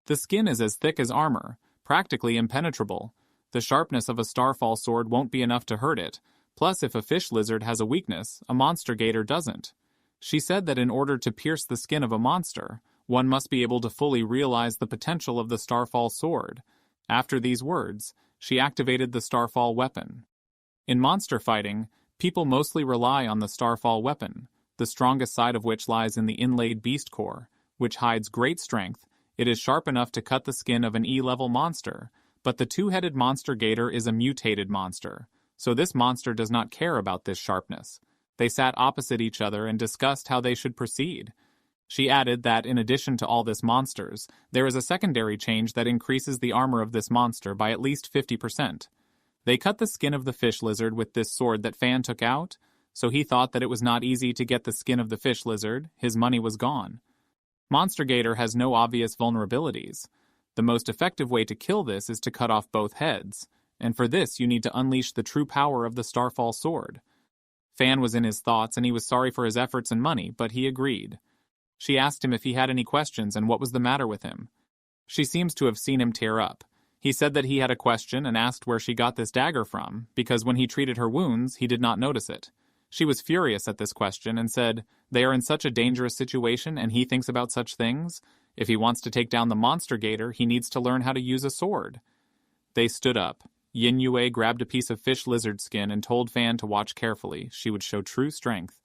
The skin is as thick as armor, practically impenetrable. The sharpness of a starfall sword won't be enough to hurt it, plus if a fish lizard has a weakness, a monster gator doesn't. She said that in order to pierce the skin of a monster, one must be able to fully realize the potential of the starfall sword. After these words, she activated the starfall weapon. In monster fighting, people mostly rely on the starfall weapon, the strongest side of which lies in the inlaid beast core, which hides great strength. It is sharp enough to cut the skin of an E-level monster, but the two-headed monster gator is a mutated monster, so this monster does not care about this sharpness. They sat opposite each other and discussed how they should proceed. She added that in addition to all this monsters, there is a secondary change that increases the armor of this monster by at least 50%. They cut the skin of the fish lizard with this sword that Fan took out, so he thought that it was not easy to get the skin of the fish lizard. His money was gone. Monster Gator has no obvious vulnerabilities. The most effective way to kill this is to cut off both heads, and for this you need to unleash the true power of the Starfall sword. Fan was in his thoughts and he was sorry for his efforts and money, but he agreed. She asked him if he had any questions and what was the matter with him. She seems to have seen him tear up. He said that he had a question and asked where she got this dagger from, because when he treated her wounds, he did not notice it. She was furious at this question and said, they are in such a dangerous situation and he thinks about such things. If he wants to take down the monster gator, he needs to learn how to use a sword. They stood up. Yin Yue grabbed a piece of fish lizard skin and told Fan to watch carefully. She would show true strength.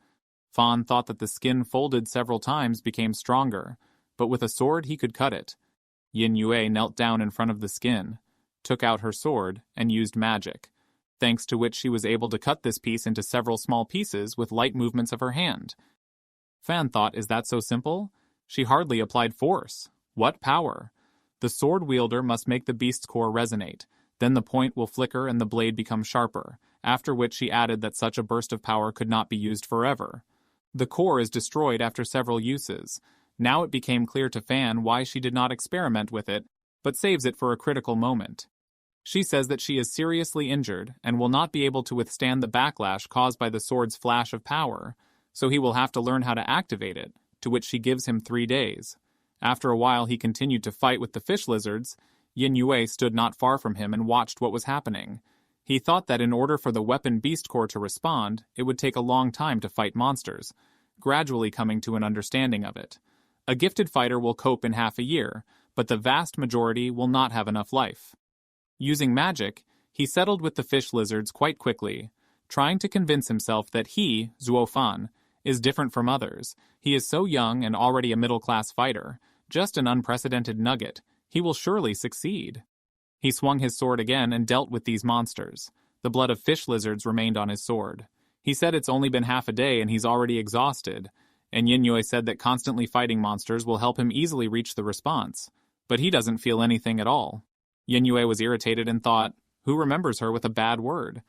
Fan thought that the skin folded several times became stronger, but with a sword he could cut it. Yin Yue knelt down in front of the skin, took out her sword, and used magic, thanks to which she was able to cut this piece into several small pieces with light movements of her hand. Fan thought, is that so simple? She hardly applied force. What power? The sword wielder must make the beast's core resonate. Then the point will flicker and the blade become sharper, after which she added that such a burst of power could not be used forever. The core is destroyed after several uses. Now it became clear to Fan why she did not experiment with it, but saves it for a critical moment. She says that she is seriously injured and will not be able to withstand the backlash caused by the sword's flash of power, so he will have to learn how to activate it, to which she gives him 3 days. After a while he continued to fight with the fish lizards. Yin Yue stood not far from him and watched what was happening. He thought that in order for the weapon beast core to respond, it would take a long time to fight monsters, gradually coming to an understanding of it. A gifted fighter will cope in half a year, but the vast majority will not have enough life. Using magic, he settled with the fish lizards quite quickly, trying to convince himself that he, Zuo Fan, is different from others. He is so young and already a middle-class fighter, just an unprecedented nugget. He will surely succeed. He swung his sword again and dealt with these monsters. The blood of fish lizards remained on his sword. He said it's only been half a day and he's already exhausted, and Yin Yue said that constantly fighting monsters will help him easily reach the response. But he doesn't feel anything at all. Yin Yue was irritated and thought, who remembers her with a bad word?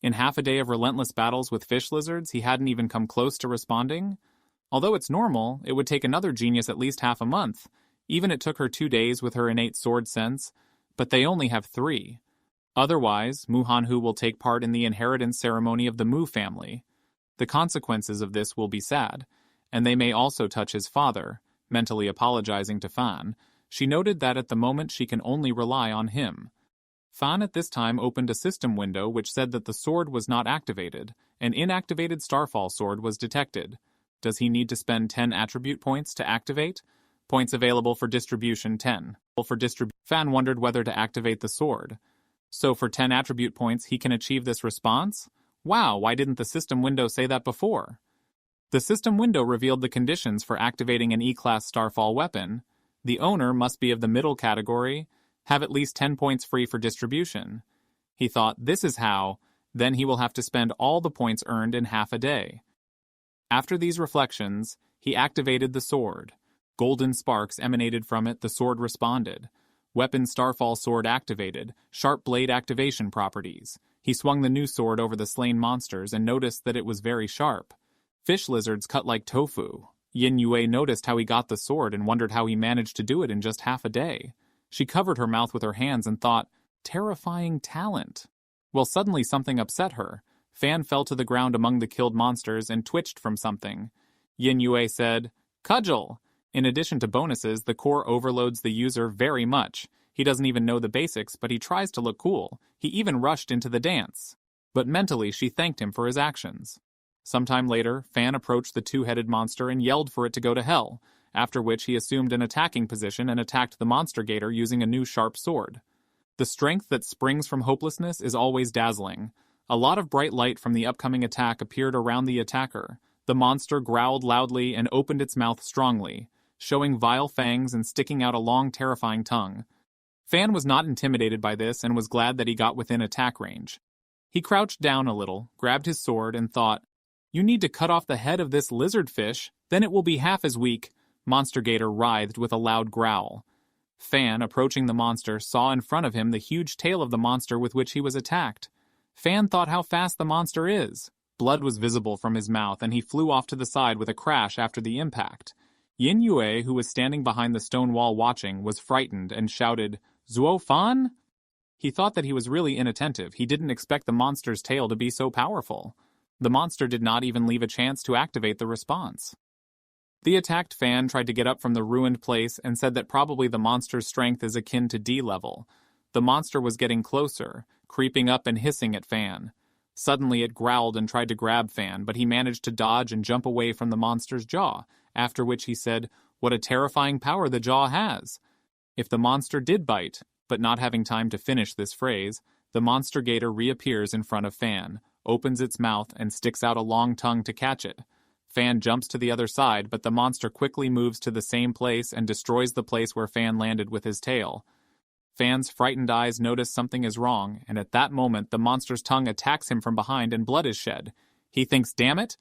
In half a day of relentless battles with fish lizards, he hadn't even come close to responding? Although it's normal, it would take another genius at least half a month. Even it took her 2 days with her innate sword sense, but they only have 3. Otherwise, Mu Hanhu will take part in the inheritance ceremony of the Mu family. The consequences of this will be sad, and they may also touch his father. Mentally apologizing to Fan, she noted that at the moment she can only rely on him. Fan at this time opened a system window which said that the sword was not activated. An inactivated Starfall sword was detected. Does he need to spend 10 attribute points to activate? Points available for distribution 10. Fan wondered whether to activate the sword. So for 10 attribute points he can achieve this response? Wow, why didn't the system window say that before? The system window revealed the conditions for activating an E-class Starfall weapon. The owner must be of the middle category, have at least 10 points free for distribution. He thought, this is how, then he will have to spend all the points earned in half a day. After these reflections, he activated the sword. Golden sparks emanated from it, the sword responded. Weapon Starfall sword activated, sharp blade activation properties. He swung the new sword over the slain monsters and noticed that it was very sharp. Fish lizards cut like tofu. Yin Yue noticed how he got the sword and wondered how he managed to do it in just half a day. She covered her mouth with her hands and thought, terrifying talent. Well, suddenly something upset her. Fan fell to the ground among the killed monsters and twitched from something. Yin Yue said, cudgel! In addition to bonuses, the core overloads the user very much. He doesn't even know the basics, but he tries to look cool. He even rushed into the dance. But mentally, she thanked him for his actions. Sometime later, Fan approached the two-headed monster and yelled for it to go to hell, after which he assumed an attacking position and attacked the monster gator using a new sharp sword. The strength that springs from hopelessness is always dazzling. A lot of bright light from the upcoming attack appeared around the attacker. The monster growled loudly and opened its mouth strongly, showing vile fangs and sticking out a long, terrifying tongue. Fan was not intimidated by this and was glad that he got within attack range. He crouched down a little, grabbed his sword, and thought, you need to cut off the head of this lizard fish, then it will be half as weak. Monster Gator writhed with a loud growl. Fan, approaching the monster, saw in front of him the huge tail of the monster with which he was attacked. Fan thought how fast the monster is. Blood was visible from his mouth, and he flew off to the side with a crash after the impact. Yin Yue, who was standing behind the stone wall watching, was frightened and shouted, Zuo Fan? He thought that he was really inattentive. He didn't expect the monster's tail to be so powerful. The monster did not even leave a chance to activate the response. The attacked Fan tried to get up from the ruined place and said that probably the monster's strength is akin to D level. The monster was getting closer, creeping up and hissing at Fan. Suddenly it growled and tried to grab Fan, but he managed to dodge and jump away from the monster's jaw, after which he said, what a terrifying power the jaw has. If the monster did bite, but not having time to finish this phrase, the monster gator reappears in front of Fan, opens its mouth, and sticks out a long tongue to catch it. Fan jumps to the other side, but the monster quickly moves to the same place and destroys the place where Fan landed with his tail. Fan's frightened eyes notice something is wrong, and at that moment the monster's tongue attacks him from behind and blood is shed. He thinks, damn it?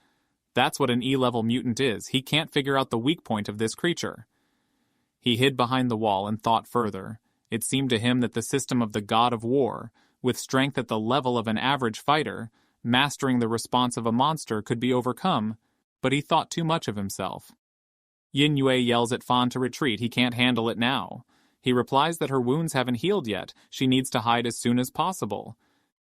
That's what an E-level mutant is. He can't figure out the weak point of this creature. He hid behind the wall and thought further. It seemed to him that the system of the god of war, with strength at the level of an average fighter, mastering the response of a monster, could be overcome, but he thought too much of himself. Yin Yue yells at Fan to retreat. He can't handle it now. He replies that her wounds haven't healed yet. She needs to hide as soon as possible.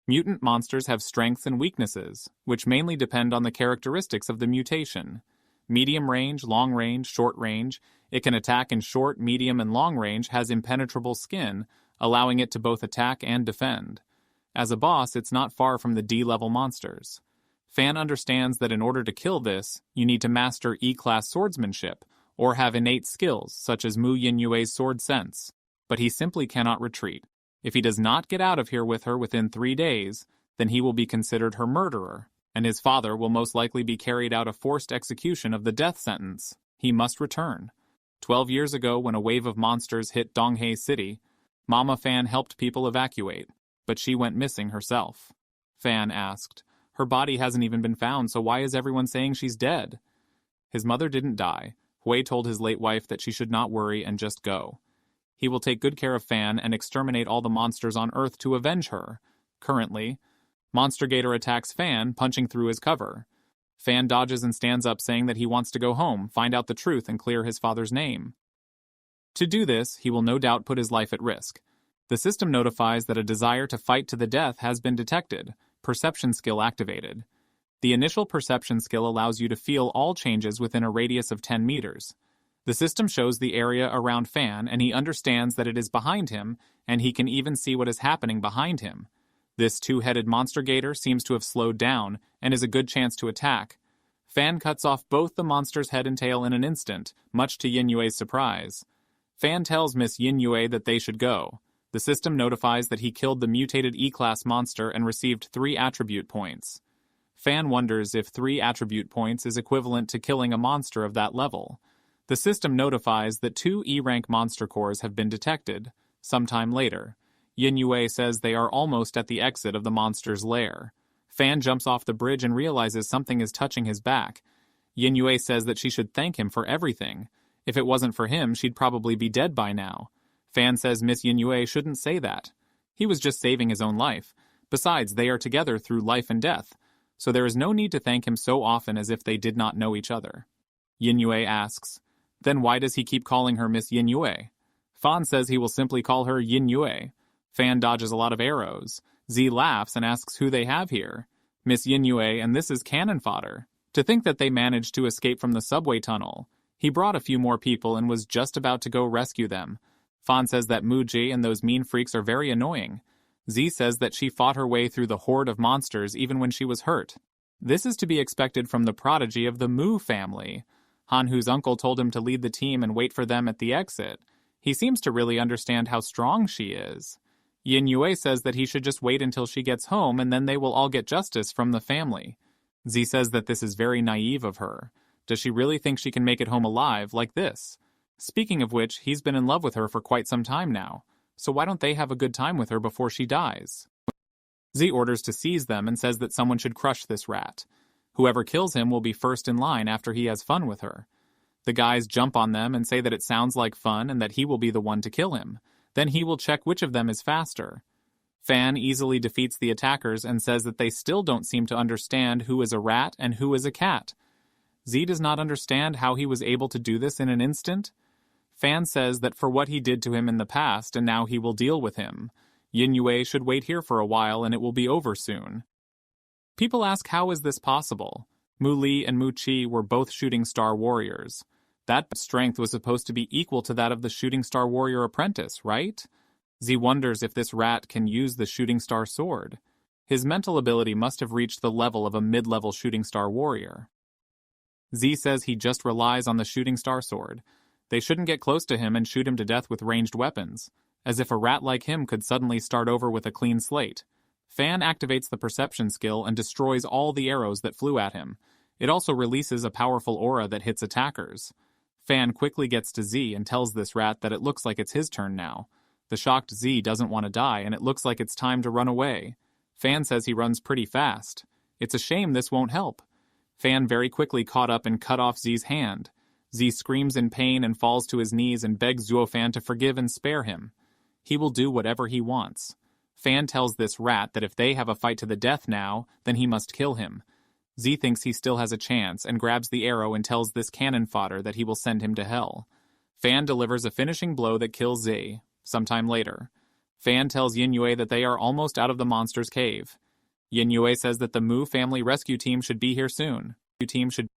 Mutant monsters have strengths and weaknesses, which mainly depend on the characteristics of the mutation. Medium range, long range, short range. It can attack in short, medium, and long range, has impenetrable skin, allowing it to both attack and defend. As a boss, it's not far from the D-level monsters. Fan understands that in order to kill this, you need to master E-class swordsmanship, or have innate skills such as Mu Yinyue's sword sense, but he simply cannot retreat. If he does not get out of here with her within 3 days, then he will be considered her murderer, and his father will most likely be carried out a forced execution of the death sentence. He must return. 12 years ago, when a wave of monsters hit Donghae City, Mama Fan helped people evacuate, but she went missing herself. Fan asked, "Her body hasn't even been found, so why is everyone saying she's dead?" His mother didn't die. Hui told his late wife that she should not worry and just go. He will take good care of Fan and exterminate all the monsters on Earth to avenge her. Currently, Monster Gator attacks Fan, punching through his cover. Fan dodges and stands up saying that he wants to go home, find out the truth, and clear his father's name. To do this, he will no doubt put his life at risk. The system notifies that a desire to fight to the death has been detected. Perception skill activated. The initial perception skill allows you to feel all changes within a radius of 10 meters. The system shows the area around Fan, and he understands that it is behind him, and he can even see what is happening behind him. This two-headed monster gator seems to have slowed down, and is a good chance to attack. Fan cuts off both the monster's head and tail in an instant, much to Yinyue's surprise. Fan tells Miss Yinyue that they should go. The system notifies that he killed the mutated E-class monster and received 3 attribute points. Fan wonders if 3 attribute points is equivalent to killing a monster of that level. The system notifies that 2 E-rank monster cores have been detected. Sometime later, Yinyue says they are almost at the exit of the monster's lair. Fan jumps off the bridge and realizes something is touching his back. Yinyue says that she should thank him for everything. If it wasn't for him, she'd probably be dead by now. Fan says Miss Yinyue shouldn't say that. He was just saving his own life. Besides, they are together through life and death, so there is no need to thank him so often as if they did not know each other. Yinyue asks, "Then why does he keep calling her Miss Yinyue?" Fan says he will simply call her Yinyue. Fan dodges a lot of arrows. Z laughs and asks who they have here. Miss Yinyue, and this is cannon fodder. To think that they managed to escape from the subway tunnel. He brought a few more people and was just about to go rescue them. Fan says that Muji and those mean freaks are very annoying. Z says that she fought her way through the horde of monsters even when she was hurt. This is to be expected from the prodigy of the Mu family. Hanhu's uncle told him to lead the team and wait for them at the exit. He seems to really understand how strong she is. Yinyue says that he should just wait until she gets home and then they will all get justice from the family. Z says that this is very naive of her. Does she really think she can make it home alive like this? Speaking of which, he's been in love with her for quite some time now. So why don't they have a good time with her before she dies? Z orders to seize them and says that someone should crush this rat. Whoever kills him will be first in line after he has fun with her. The guys jump on them and say that it sounds like fun and that he will be the one to kill him. Then he will check which of them is faster. Fan easily defeats the attackers and says that they still don't seem to understand who is a rat and who is a cat. Z does not understand how he was able to do this in an instant. Fan says that for what he did to him in the past and now he will deal with him. Yinyue should wait here for a while and it will be over soon. People ask how is this possible? Mu Li and Mu Chi were both shooting star warriors. That strength was supposed to be equal to that of the shooting star warrior apprentice, right? Z wonders if this rat can use the shooting star sword. His mental ability must have reached the level of a mid-level shooting star warrior. Z says he just relies on the shooting star sword. They shouldn't get close to him and shoot him to death with ranged weapons, as if a rat like him could suddenly start over with a clean slate. Fan activates the perception skill and destroys all the arrows that flew at him. It also releases a powerful aura that hits attackers. Fan quickly gets to Z and tells this rat that it looks like it's his turn now. The shocked Z doesn't want to die and it looks like it's time to run away. Fan says he runs pretty fast. It's a shame this won't help. Fan very quickly caught up and cut off Z's hand. Z screams in pain and falls to his knees and begs Zuofan to forgive and spare him. He will do whatever he wants. Fan tells this rat that if they have a fight to the death now, then he must kill him. Z thinks he still has a chance and grabs the arrow and tells this cannon fodder that he will send him to hell. Fan delivers a finishing blow that kills Z. Sometime later, Fan tells Yinyue that they are almost out of the monster's cave. Yinyue says that the Mu family rescue team should be here soon.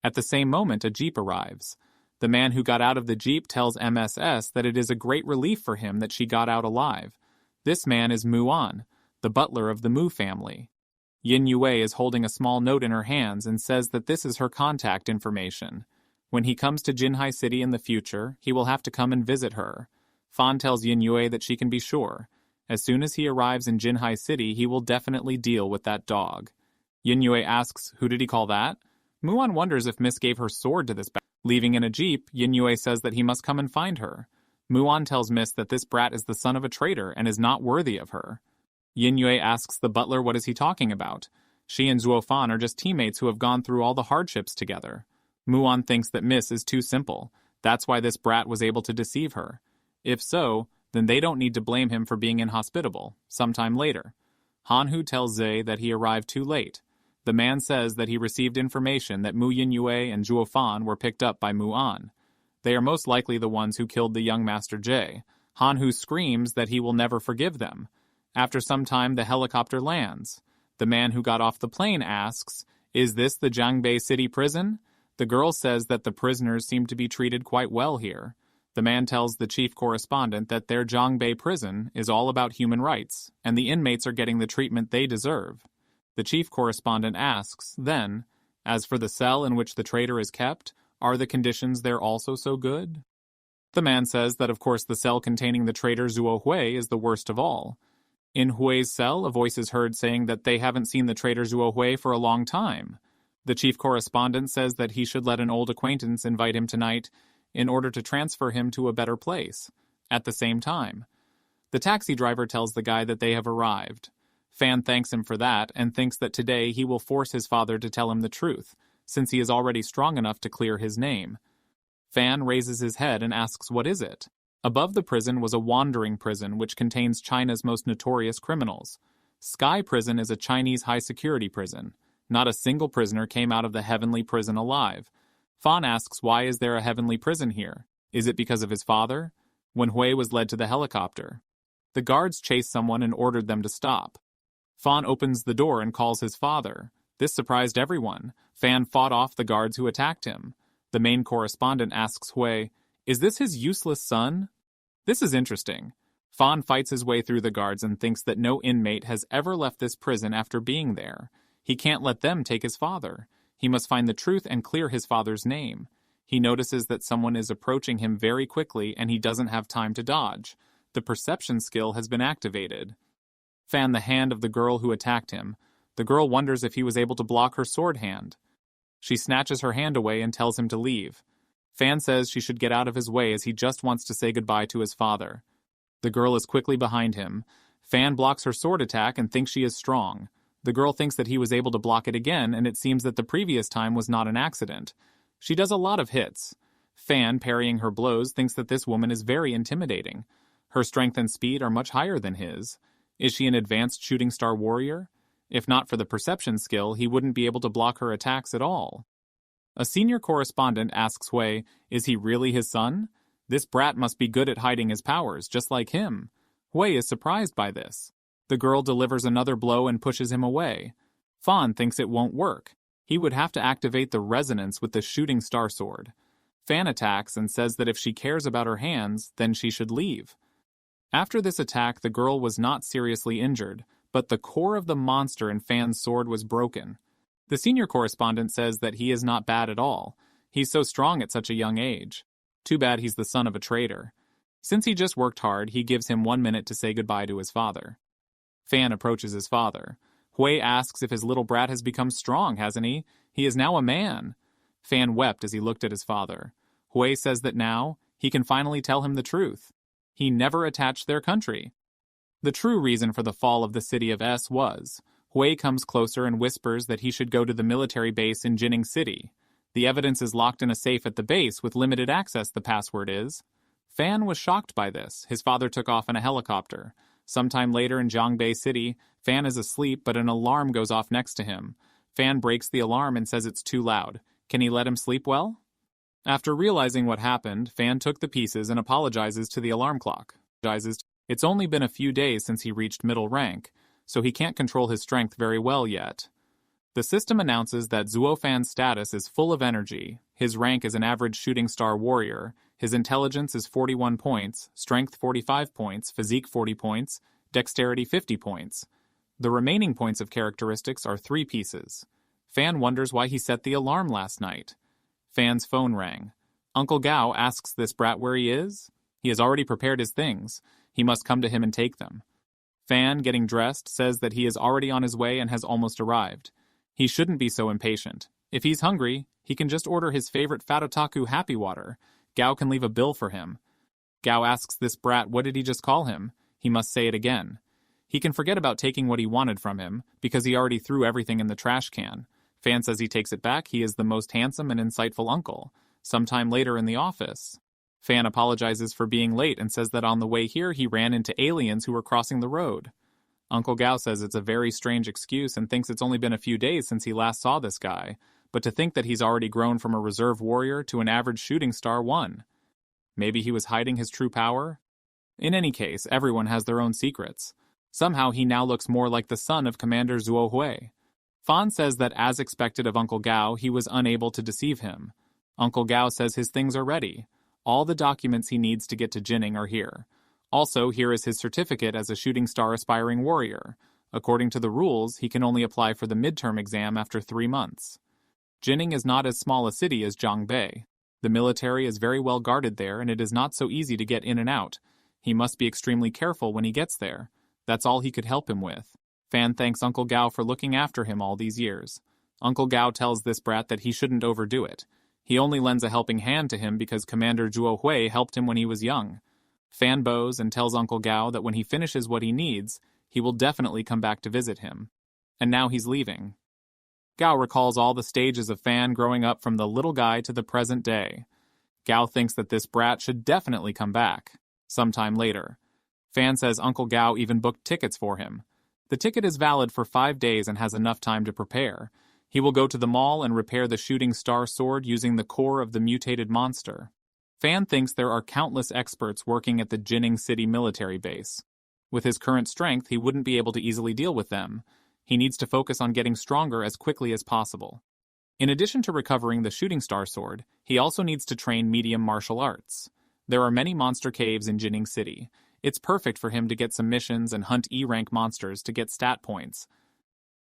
At the same moment, a jeep arrives. The man who got out of the jeep tells MSS that it is a great relief for him that she got out alive. This man is Muan, the butler of the Mu family. Yinyue is holding a small note in her hands and says that this is her contact information. When he comes to Jinhai City in the future, he will have to come and visit her. Fan tells Yin Yue that she can be sure. As soon as he arrives in Jinhai City, he will definitely deal with that dog. Yin Yue asks, who did he call that? Muon wonders if Miss gave her sword to this brat. Leaving in a jeep, Yin Yue says that he must come and find her. Muon tells Miss that this brat is the son of a traitor and is not worthy of her. Yin Yue asks the butler what is he talking about. She and Zuo Fan are just teammates who have gone through all the hardships together. Muon thinks that Miss is too simple. That's why this brat was able to deceive her. If so, then they don't need to blame him for being inhospitable, sometime later. Hanhu tells Zhe that he arrived too late. The man says that he received information that Mu Yin Yue and Zhuo Fan were picked up by Muon. They are most likely the ones who killed the young Master Jie. Hanhu screams that he will never forgive them. After some time, the helicopter lands. The man who got off the plane asks, "Is this the Jiangbei City prison?" The girl says that the prisoners seem to be treated quite well here. The man tells the chief correspondent that their Jiangbei prison is all about human rights, and the inmates are getting the treatment they deserve. The chief correspondent asks, then, as for the cell in which the traitor is kept, are the conditions there also so good? The man says that of course the cell containing the traitor Zuo Hui is the worst of all. In Hui's cell, a voice is heard saying that they haven't seen the traitor Zuo Hui for a long time. The chief correspondent says that he should let an old acquaintance invite him tonight in order to transfer him to a better place. At the same time, the taxi driver tells the guy that they have arrived. Fan thanks him for that and thinks that today he will force his father to tell him the truth, since he is already strong enough to clear his name. Fan raises his head and asks what is it. Above the prison was a wandering prison which contains China's most notorious criminals. Sky Prison is a Chinese high-security prison. Not a single prisoner came out of the heavenly prison alive. Fan asks why is there a heavenly prison here? Is it because of his father? When Hui was led to the helicopter. The guards chased someone and ordered them to stop. Fan opens the door and calls his father. This surprised everyone. Fan fought off the guards who attacked him. The main correspondent asks Hui, "Is this his useless son?" This is interesting. Fan fights his way through the guards and thinks that no inmate has ever left this prison after being there. He can't let them take his father. He must find the truth and clear his father's name. He notices that someone is approaching him very quickly and he doesn't have time to dodge. The perception skill has been activated. Fan the hand of the girl who attacked him. The girl wonders if he was able to block her sword hand. She snatches her hand away and tells him to leave. Fan says she should get out of his way as he just wants to say goodbye to his father. The girl is quickly behind him. Fan blocks her sword attack and thinks she is strong. The girl thinks that he was able to block it again, and it seems that the previous time was not an accident. She does a lot of hits. Fan, parrying her blows, thinks that this woman is very intimidating. Her strength and speed are much higher than his. Is she an advanced shooting star warrior? If not for the perception skill, he wouldn't be able to block her attacks at all. A senior correspondent asks Hui, is he really his son? This brat must be good at hiding his powers, just like him. Hui is surprised by this. The girl delivers another blow and pushes him away. Fan thinks it won't work. He would have to activate the resonance with the shooting star sword. Fan attacks and says that if she cares about her hands, then she should leave. After this attack, the girl was not seriously injured, but the core of the monster in Fan's sword was broken. The senior correspondent says that he is not bad at all. He's so strong at such a young age. Too bad he's the son of a traitor. Since he just worked hard, he gives him 1 minute to say goodbye to his father. Fan approaches his father. Hui asks if his little brat has become strong, hasn't he? He is now a man. Fan wept as he looked at his father. Hui says that now, he can finally tell him the truth. He never attached their country. The true reason for the fall of the city of S was, Hui comes closer and whispers that he should go to the military base in Jining City. The evidence is locked in a safe at the base with limited access, the password is. Fan was shocked by this. His father took off in a helicopter. Sometime later in Jiangbei City, Fan is asleep, but an alarm goes off next to him. Fan breaks the alarm and says it's too loud. Can he let him sleep well? After realizing what happened, Fan took the pieces and apologizes to the alarm clock. It's only been a few days since he reached middle rank, so he can't control his strength very well yet. The system announces that Zuo Fan's status is full of energy. His rank is an average shooting star warrior. His intelligence is 41 points, strength 45 points, physique 40 points, dexterity 50 points. The remaining points of characteristics are 3 pieces. Fan wonders why he set the alarm last night. Fan's phone rang. Uncle Gao asks this brat where he is. He has already prepared his things. He must come to him and take them. Fan, getting dressed, says that he is already on his way and has almost arrived. He shouldn't be so impatient. If he's hungry, he can just order his favorite Fatotaku Happy Water. Gao can leave a bill for him. Gao asks this brat what did he just call him. He must say it again. He can forget about taking what he wanted from him, because he already threw everything in the trash can. Fan says he takes it back. He is the most handsome and insightful uncle. Sometime later in the office, Fan apologizes for being late and says that on the way here he ran into aliens who were crossing the road. Uncle Gao says it's a very strange excuse and thinks it's only been a few days since he last saw this guy, but to think that he's already grown from a reserve warrior to an average shooting star one. Maybe he was hiding his true power? In any case, everyone has their own secrets. Somehow he now looks more like the son of Commander Zuo Hui. Fan says that as expected of Uncle Gao, he was unable to deceive him. Uncle Gao says his things are ready. All the documents he needs to get to Jinning are here. Also, here is his certificate as a shooting star aspiring warrior. According to the rules, he can only apply for the midterm exam after 3 months. Jinning is not as small a city as Zhangbei. The military is very well guarded there, and it is not so easy to get in and out. He must be extremely careful when he gets there. That's all he could help him with. Fan thanks Uncle Gao for looking after him all these years. Uncle Gao tells this brat that he shouldn't overdo it. He only lends a helping hand to him because Commander Zhuo Hui helped him when he was young. Fan bows and tells Uncle Gao that when he finishes what he needs, he will definitely come back to visit him. And now he's leaving. Gao recalls all the stages of Fan growing up from the little guy to the present day. Gao thinks that this brat should definitely come back. Sometime later, Fan says Uncle Gao even booked tickets for him. The ticket is valid for 5 days and has enough time to prepare. He will go to the mall and repair the shooting star sword using the core of the mutated monster. Fan thinks there are countless experts working at the Jinning City military base. With his current strength, he wouldn't be able to easily deal with them. He needs to focus on getting stronger as quickly as possible. In addition to recovering the shooting star sword, he also needs to train medium martial arts. There are many monster caves in Jinning City. It's perfect for him to get some missions and hunt E-rank monsters to get stat points.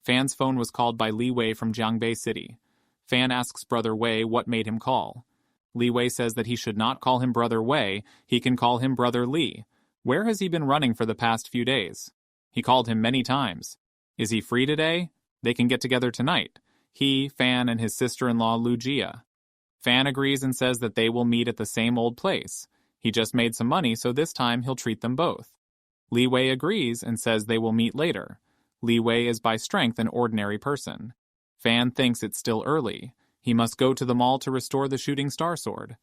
Fan's phone was called by Li Wei from Jiangbei City. Fan asks Brother Wei what made him call. Li Wei says that he should not call him Brother Wei, he can call him Brother Li. Where has he been running for the past few days? He called him many times. Is he free today? They can get together tonight. He, Fan, and his sister-in-law Lu Jia. Fan agrees and says that they will meet at the same old place. He just made some money, so this time he'll treat them both. Li Wei agrees and says they will meet later. Li Wei is by strength an ordinary person. Fan thinks it's still early. He must go to the mall to restore the shooting star sword.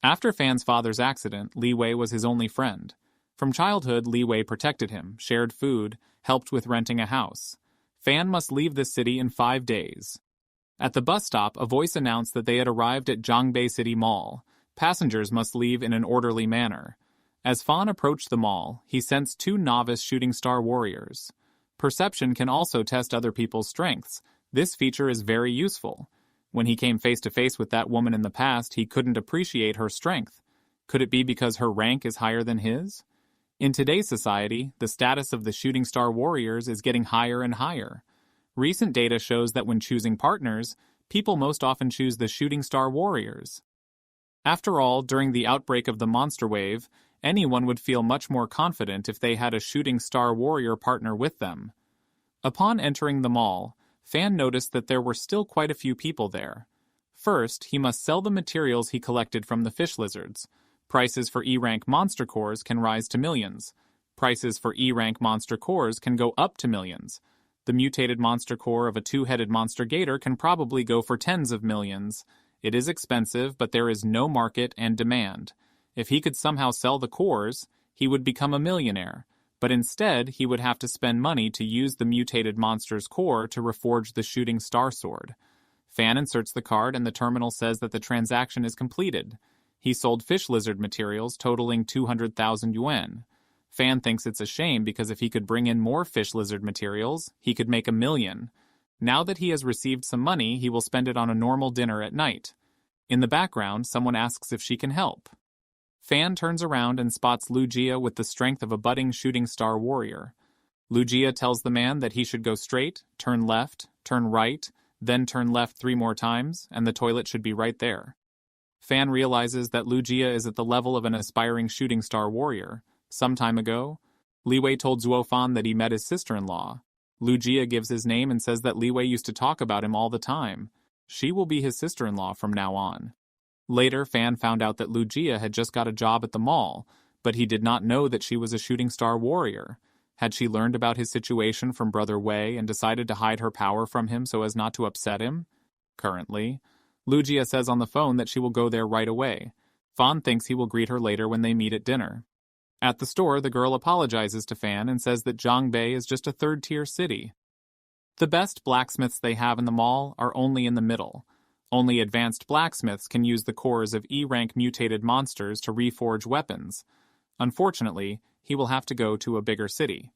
After Fan's father's accident, Li Wei was his only friend. From childhood, Li Wei protected him, shared food, helped with renting a house. Fan must leave this city in 5 days. At the bus stop, a voice announced that they had arrived at Zhangbei City Mall. Passengers must leave in an orderly manner. As Fan approached the mall, he sensed 2 novice shooting star warriors. Perception can also test other people's strengths. This feature is very useful. When he came face to face with that woman in the past, he couldn't appreciate her strength. Could it be because her rank is higher than his? In today's society, the status of the shooting star warriors is getting higher and higher. Recent data shows that when choosing partners, people most often choose the shooting star warriors. After all, during the outbreak of the monster wave, anyone would feel much more confident if they had a shooting star warrior partner with them. Upon entering the mall, Fan noticed that there were still quite a few people there. First, he must sell the materials he collected from the fish lizards. Prices for E-rank monster cores can rise to millions. Prices for E-rank monster cores can go up to millions. The mutated monster core of a 2-headed monster gator can probably go for tens of millions. It is expensive, but there is no market and demand. If he could somehow sell the cores, he would become a millionaire. But instead, he would have to spend money to use the mutated monster's core to reforge the shooting star sword. Fan inserts the card and the terminal says that the transaction is completed. He sold fish lizard materials totaling 200,000 yuan. Fan thinks it's a shame because if he could bring in more fish lizard materials, he could make $1 million. Now that he has received some money, he will spend it on a normal dinner at night. In the background, someone asks if she can help. Fan turns around and spots Lu Jia with the strength of a budding shooting star warrior. Lu Jia tells the man that he should go straight, turn left, turn right, then turn left 3 more times, and the toilet should be right there. Fan realizes that Lugia is at the level of an aspiring shooting star warrior. Some time ago, Liwei told Zuofan that he met his sister-in-law. Lugia gives his name and says that Liwei used to talk about him all the time. She will be his sister-in-law from now on. Later, Fan found out that Lugia had just got a job at the mall, but he did not know that she was a shooting star warrior. Had she learned about his situation from Brother Wei and decided to hide her power from him so as not to upset him? Currently, Lugia says on the phone that she will go there right away. Fan thinks he will greet her later when they meet at dinner. At the store, the girl apologizes to Fan and says that Zhangbei is just a third-tier city. The best blacksmiths they have in the mall are only in the middle. Only advanced blacksmiths can use the cores of E-rank mutated monsters to reforge weapons. Unfortunately, he will have to go to a bigger city.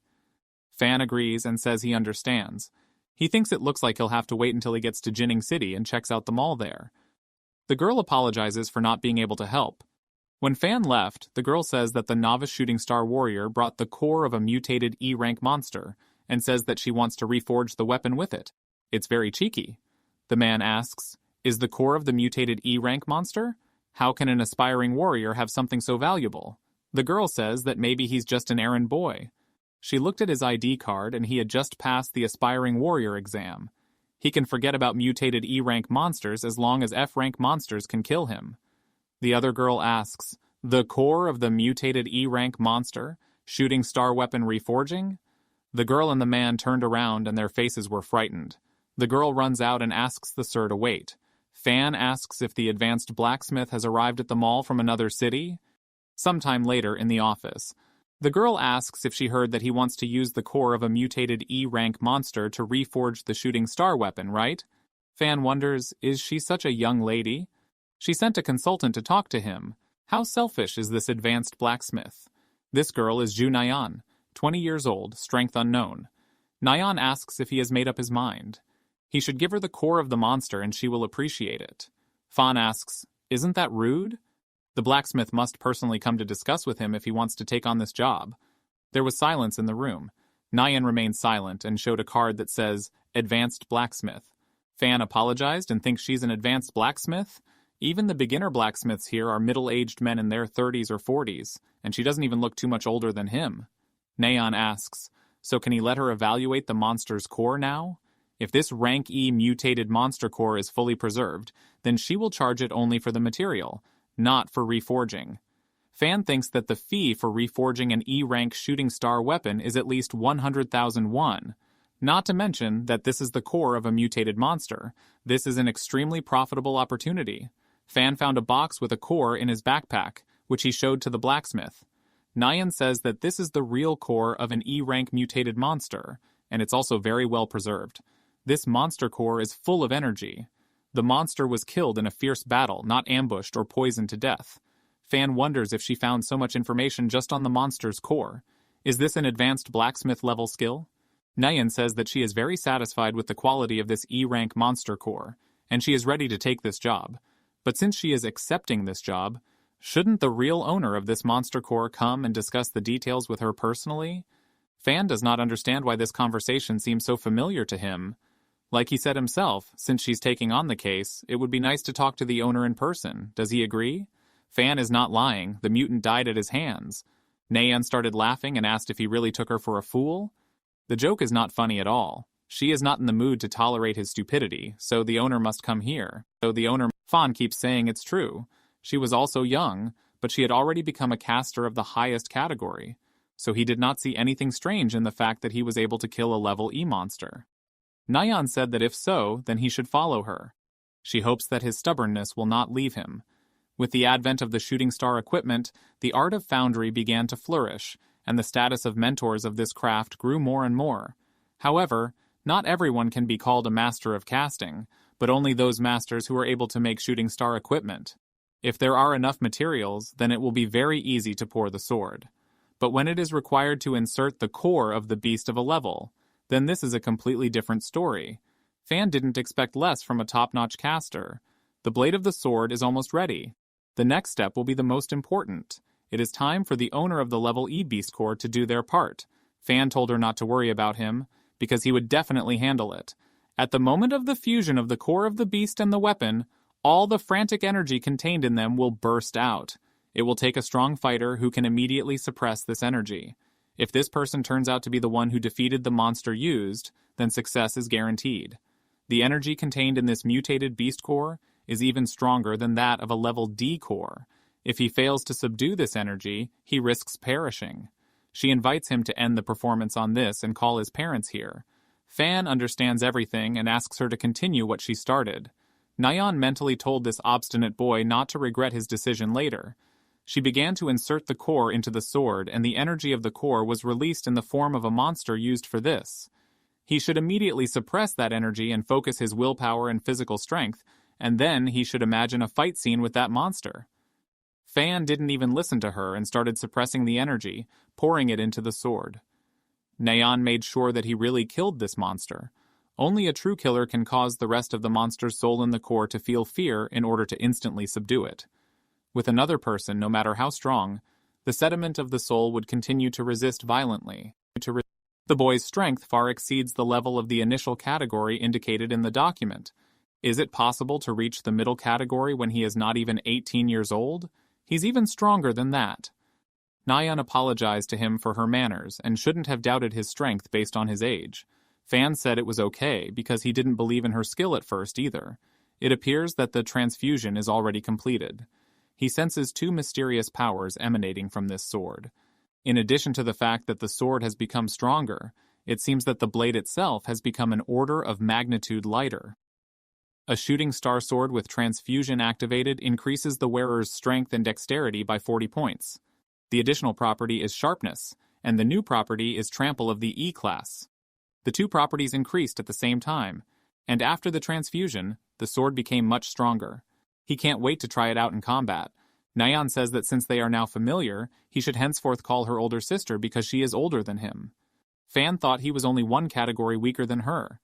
Fan agrees and says he understands. He thinks it looks like he'll have to wait until he gets to Jinning City and checks out the mall there. The girl apologizes for not being able to help. When Fan left, the girl says that the novice shooting star warrior brought the core of a mutated E-rank monster and says that she wants to reforge the weapon with it. It's very cheeky. The man asks, "Is the core of the mutated E-rank monster? How can an aspiring warrior have something so valuable?" The girl says that maybe he's just an errand boy. She looked at his ID card and he had just passed the aspiring warrior exam. He can forget about mutated E-rank monsters as long as F-rank monsters can kill him. The other girl asks, "The core of the mutated E-rank monster? Shooting star weapon reforging?" The girl and the man turned around and their faces were frightened. The girl runs out and asks the sir to wait. Fan asks if the advanced blacksmith has arrived at the mall from another city. Sometime later in the office, the girl asks if she heard that he wants to use the core of a mutated E-rank monster to reforge the shooting star weapon, right? Fan wonders, is she such a young lady? She sent a consultant to talk to him. How selfish is this advanced blacksmith? This girl is Ju Nayan, 20 years old, strength unknown. Nayan asks if he has made up his mind. He should give her the core of the monster and she will appreciate it. Fan asks, "Isn't that rude?" The blacksmith must personally come to discuss with him if he wants to take on this job. There was silence in the room. Nayan remained silent and showed a card that says, "Advanced Blacksmith." Fan apologized and thinks she's an advanced blacksmith? Even the beginner blacksmiths here are middle-aged men in their 30s or 40s, and she doesn't even look too much older than him. Nayan asks, so can he let her evaluate the monster's core now? If this rank E mutated monster core is fully preserved, then she will charge it only for the material, not for reforging. Fan thinks that the fee for reforging an E-rank shooting star weapon is at least 100,000 won. Not to mention that this is the core of a mutated monster. This is an extremely profitable opportunity. Fan found a box with a core in his backpack, which he showed to the blacksmith. Nayan says that this is the real core of an E-rank mutated monster, and it's also very well preserved. This monster core is full of energy. The monster was killed in a fierce battle, not ambushed or poisoned to death. Fan wonders if she found so much information just on the monster's core. Is this an advanced blacksmith level skill? Nayan says that she is very satisfied with the quality of this E-rank monster core, and she is ready to take this job. But since she is accepting this job, shouldn't the real owner of this monster core come and discuss the details with her personally? Fan does not understand why this conversation seems so familiar to him. Like he said himself, since she's taking on the case, it would be nice to talk to the owner in person. Does he agree? Fan is not lying. The mutant died at his hands. Nayan started laughing and asked if he really took her for a fool. The joke is not funny at all. She is not in the mood to tolerate his stupidity, so the owner must come here. Fan keeps saying it's true. She was also young, but she had already become a caster of the highest category, so he did not see anything strange in the fact that he was able to kill a level E monster. Nayan said that if so, then he should follow her. She hopes that his stubbornness will not leave him. With the advent of the shooting star equipment, the art of foundry began to flourish, and the status of mentors of this craft grew more and more. However, not everyone can be called a master of casting, but only those masters who are able to make shooting star equipment. If there are enough materials, then it will be very easy to pour the sword. But when it is required to insert the core of the beast of a level, then this is a completely different story. Fan didn't expect less from a top-notch caster. The blade of the sword is almost ready. The next step will be the most important. It is time for the owner of the level E beast core to do their part. Fan told her not to worry about him, because he would definitely handle it. At the moment of the fusion of the core of the beast and the weapon, all the frantic energy contained in them will burst out. It will take a strong fighter who can immediately suppress this energy. If this person turns out to be the one who defeated the monster used, then success is guaranteed. The energy contained in this mutated beast core is even stronger than that of a level D core. If he fails to subdue this energy, he risks perishing. She invites him to end the performance on this and call his parents here. Fan understands everything and asks her to continue what she started. Nayeon mentally told this obstinate boy not to regret his decision later. She began to insert the core into the sword, and the energy of the core was released in the form of a monster used for this. He should immediately suppress that energy and focus his willpower and physical strength, and then he should imagine a fight scene with that monster. Fan didn't even listen to her and started suppressing the energy, pouring it into the sword. Nayeon made sure that he really killed this monster. Only a true killer can cause the rest of the monster's soul in the core to feel fear in order to instantly subdue it. With another person, no matter how strong, the sediment of the soul would continue to resist violently. The boy's strength far exceeds the level of the initial category indicated in the document. Is it possible to reach the middle category when he is not even 18 years old? He's even stronger than that. Nayeon apologized to him for her manners and shouldn't have doubted his strength based on his age. Fan said it was okay because he didn't believe in her skill at first either. It appears that the transfusion is already completed. He senses two mysterious powers emanating from this sword. In addition to the fact that the sword has become stronger, it seems that the blade itself has become an order of magnitude lighter. A shooting star sword with transfusion activated increases the wearer's strength and dexterity by 40 points. The additional property is sharpness, and the new property is trample of the E class. The two properties increased at the same time, and after the transfusion, the sword became much stronger. He can't wait to try it out in combat. Nayeon says that since they are now familiar, he should henceforth call her older sister because she is older than him. Fan thought he was only one category weaker than her.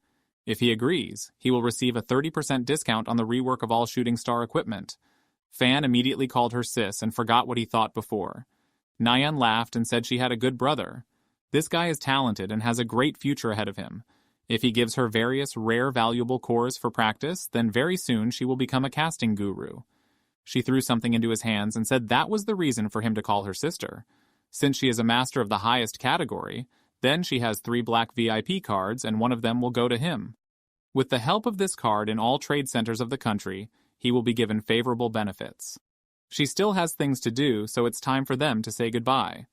If he agrees, he will receive a 30% discount on the rework of all shooting star equipment. Fan immediately called her sis and forgot what he thought before. Nayeon laughed and said she had a good brother. This guy is talented and has a great future ahead of him. If he gives her various rare valuable cores for practice, then very soon she will become a casting guru. She threw something into his hands and said that was the reason for him to call her sister. Since she is a master of the highest category, then she has 3 black VIP cards and one of them will go to him. With the help of this card in all trade centers of the country, he will be given favorable benefits. She still has things to do, so it's time for them to say goodbye.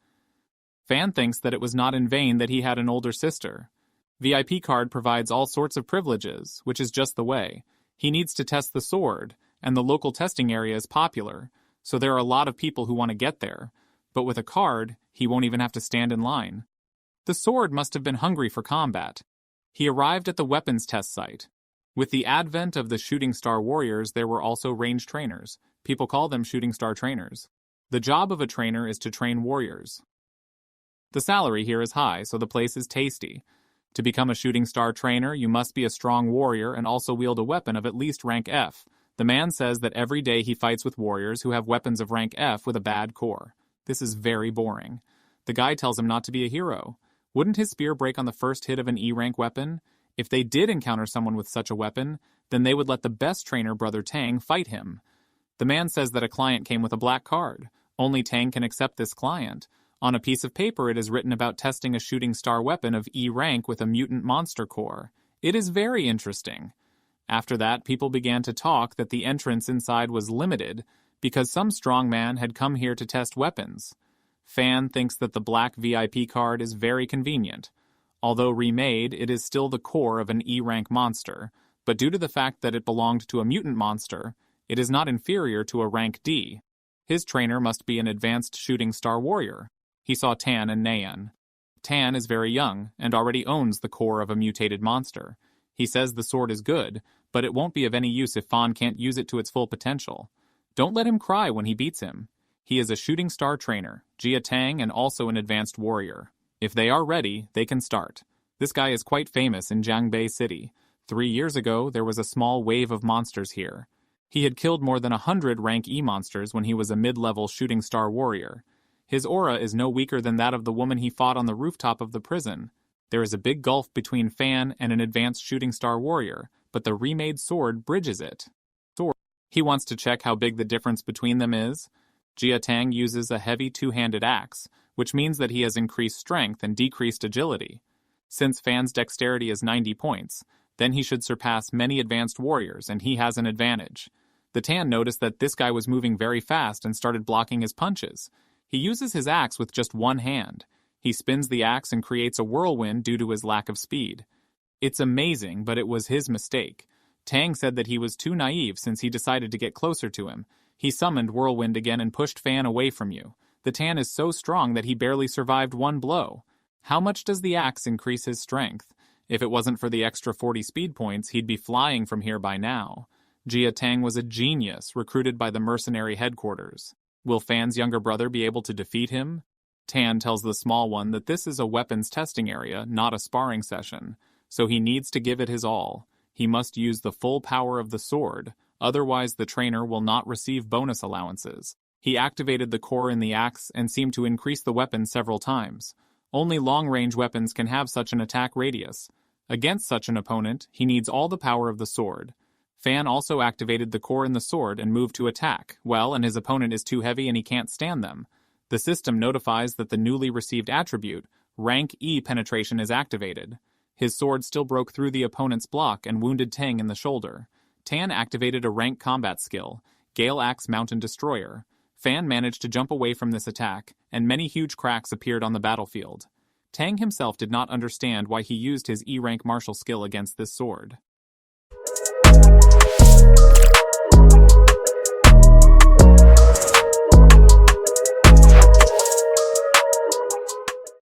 Fan thinks that it was not in vain that he had an older sister. VIP card provides all sorts of privileges, which is just the way. He needs to test the sword, and the local testing area is popular, so there are a lot of people who want to get there. But with a card, he won't even have to stand in line. The sword must have been hungry for combat. He arrived at the weapons test site. With the advent of the shooting star warriors, there were also range trainers. People call them shooting star trainers. The job of a trainer is to train warriors. The salary here is high, so the place is tasty. To become a shooting star trainer, you must be a strong warrior and also wield a weapon of at least rank F. The man says that every day he fights with warriors who have weapons of rank F with a bad core. This is very boring. The guy tells him not to be a hero. Wouldn't his spear break on the first hit of an E-rank weapon? If they did encounter someone with such a weapon, then they would let the best trainer, Brother Tang, fight him. The man says that a client came with a black card. Only Tang can accept this client. On a piece of paper it is written about testing a shooting star weapon of E rank with a mutant monster core. It is very interesting. After that, people began to talk that the entrance inside was limited because some strong man had come here to test weapons. Fan thinks that the black VIP card is very convenient. Although remade, it is still the core of an E rank monster, but due to the fact that it belonged to a mutant monster, it is not inferior to a rank D. His trainer must be an advanced shooting star warrior. He saw Tan and Nayeon. Tan is very young and already owns the core of a mutated monster. He says the sword is good, but it won't be of any use if Fan can't use it to its full potential. Don't let him cry when he beats him. He is a shooting star trainer, Jia Tang, and also an advanced warrior. If they are ready, they can start. This guy is quite famous in Jiangbei City. 3 years ago, there was a small wave of monsters here. He had killed more than 100 rank E monsters when he was a mid-level shooting star warrior. His aura is no weaker than that of the woman he fought on the rooftop of the prison. There is a big gulf between Fan and an advanced shooting star warrior, but the remade sword bridges it. He wants to check how big the difference between them is. Jia Tang uses a heavy two-handed axe, which means that he has increased strength and decreased agility. Since Fan's dexterity is 90 points, then he should surpass many advanced warriors and he has an advantage. The Tan noticed that this guy was moving very fast and started blocking his punches. He uses his axe with just one hand. He spins the axe and creates a whirlwind due to his lack of speed. It's amazing, but it was his mistake. Tang said that he was too naive since he decided to get closer to him. He summoned Whirlwind again and pushed Fan away from you. The Tan is so strong that he barely survived one blow. How much does the axe increase his strength? If it wasn't for the extra 40 speed points, he'd be flying from here by now. Jia Tang was a genius, recruited by the mercenary headquarters. Will Fan's younger brother be able to defeat him? Tan tells the small one that this is a weapons testing area, not a sparring session, so he needs to give it his all. He must use the full power of the sword, otherwise the trainer will not receive bonus allowances. He activated the core in the axe and seemed to increase the weapon several times. Only long-range weapons can have such an attack radius. Against such an opponent, he needs all the power of the sword. Fan also activated the core in the sword and moved to attack, and his opponent is too heavy and he can't stand them. The system notifies that the newly received attribute, Rank E penetration, is activated. His sword still broke through the opponent's block and wounded Tang in the shoulder. Tan activated a rank combat skill, Gale Axe Mountain Destroyer. Fan managed to jump away from this attack, and many huge cracks appeared on the battlefield. Tang himself did not understand why he used his E-rank martial skill against this sword.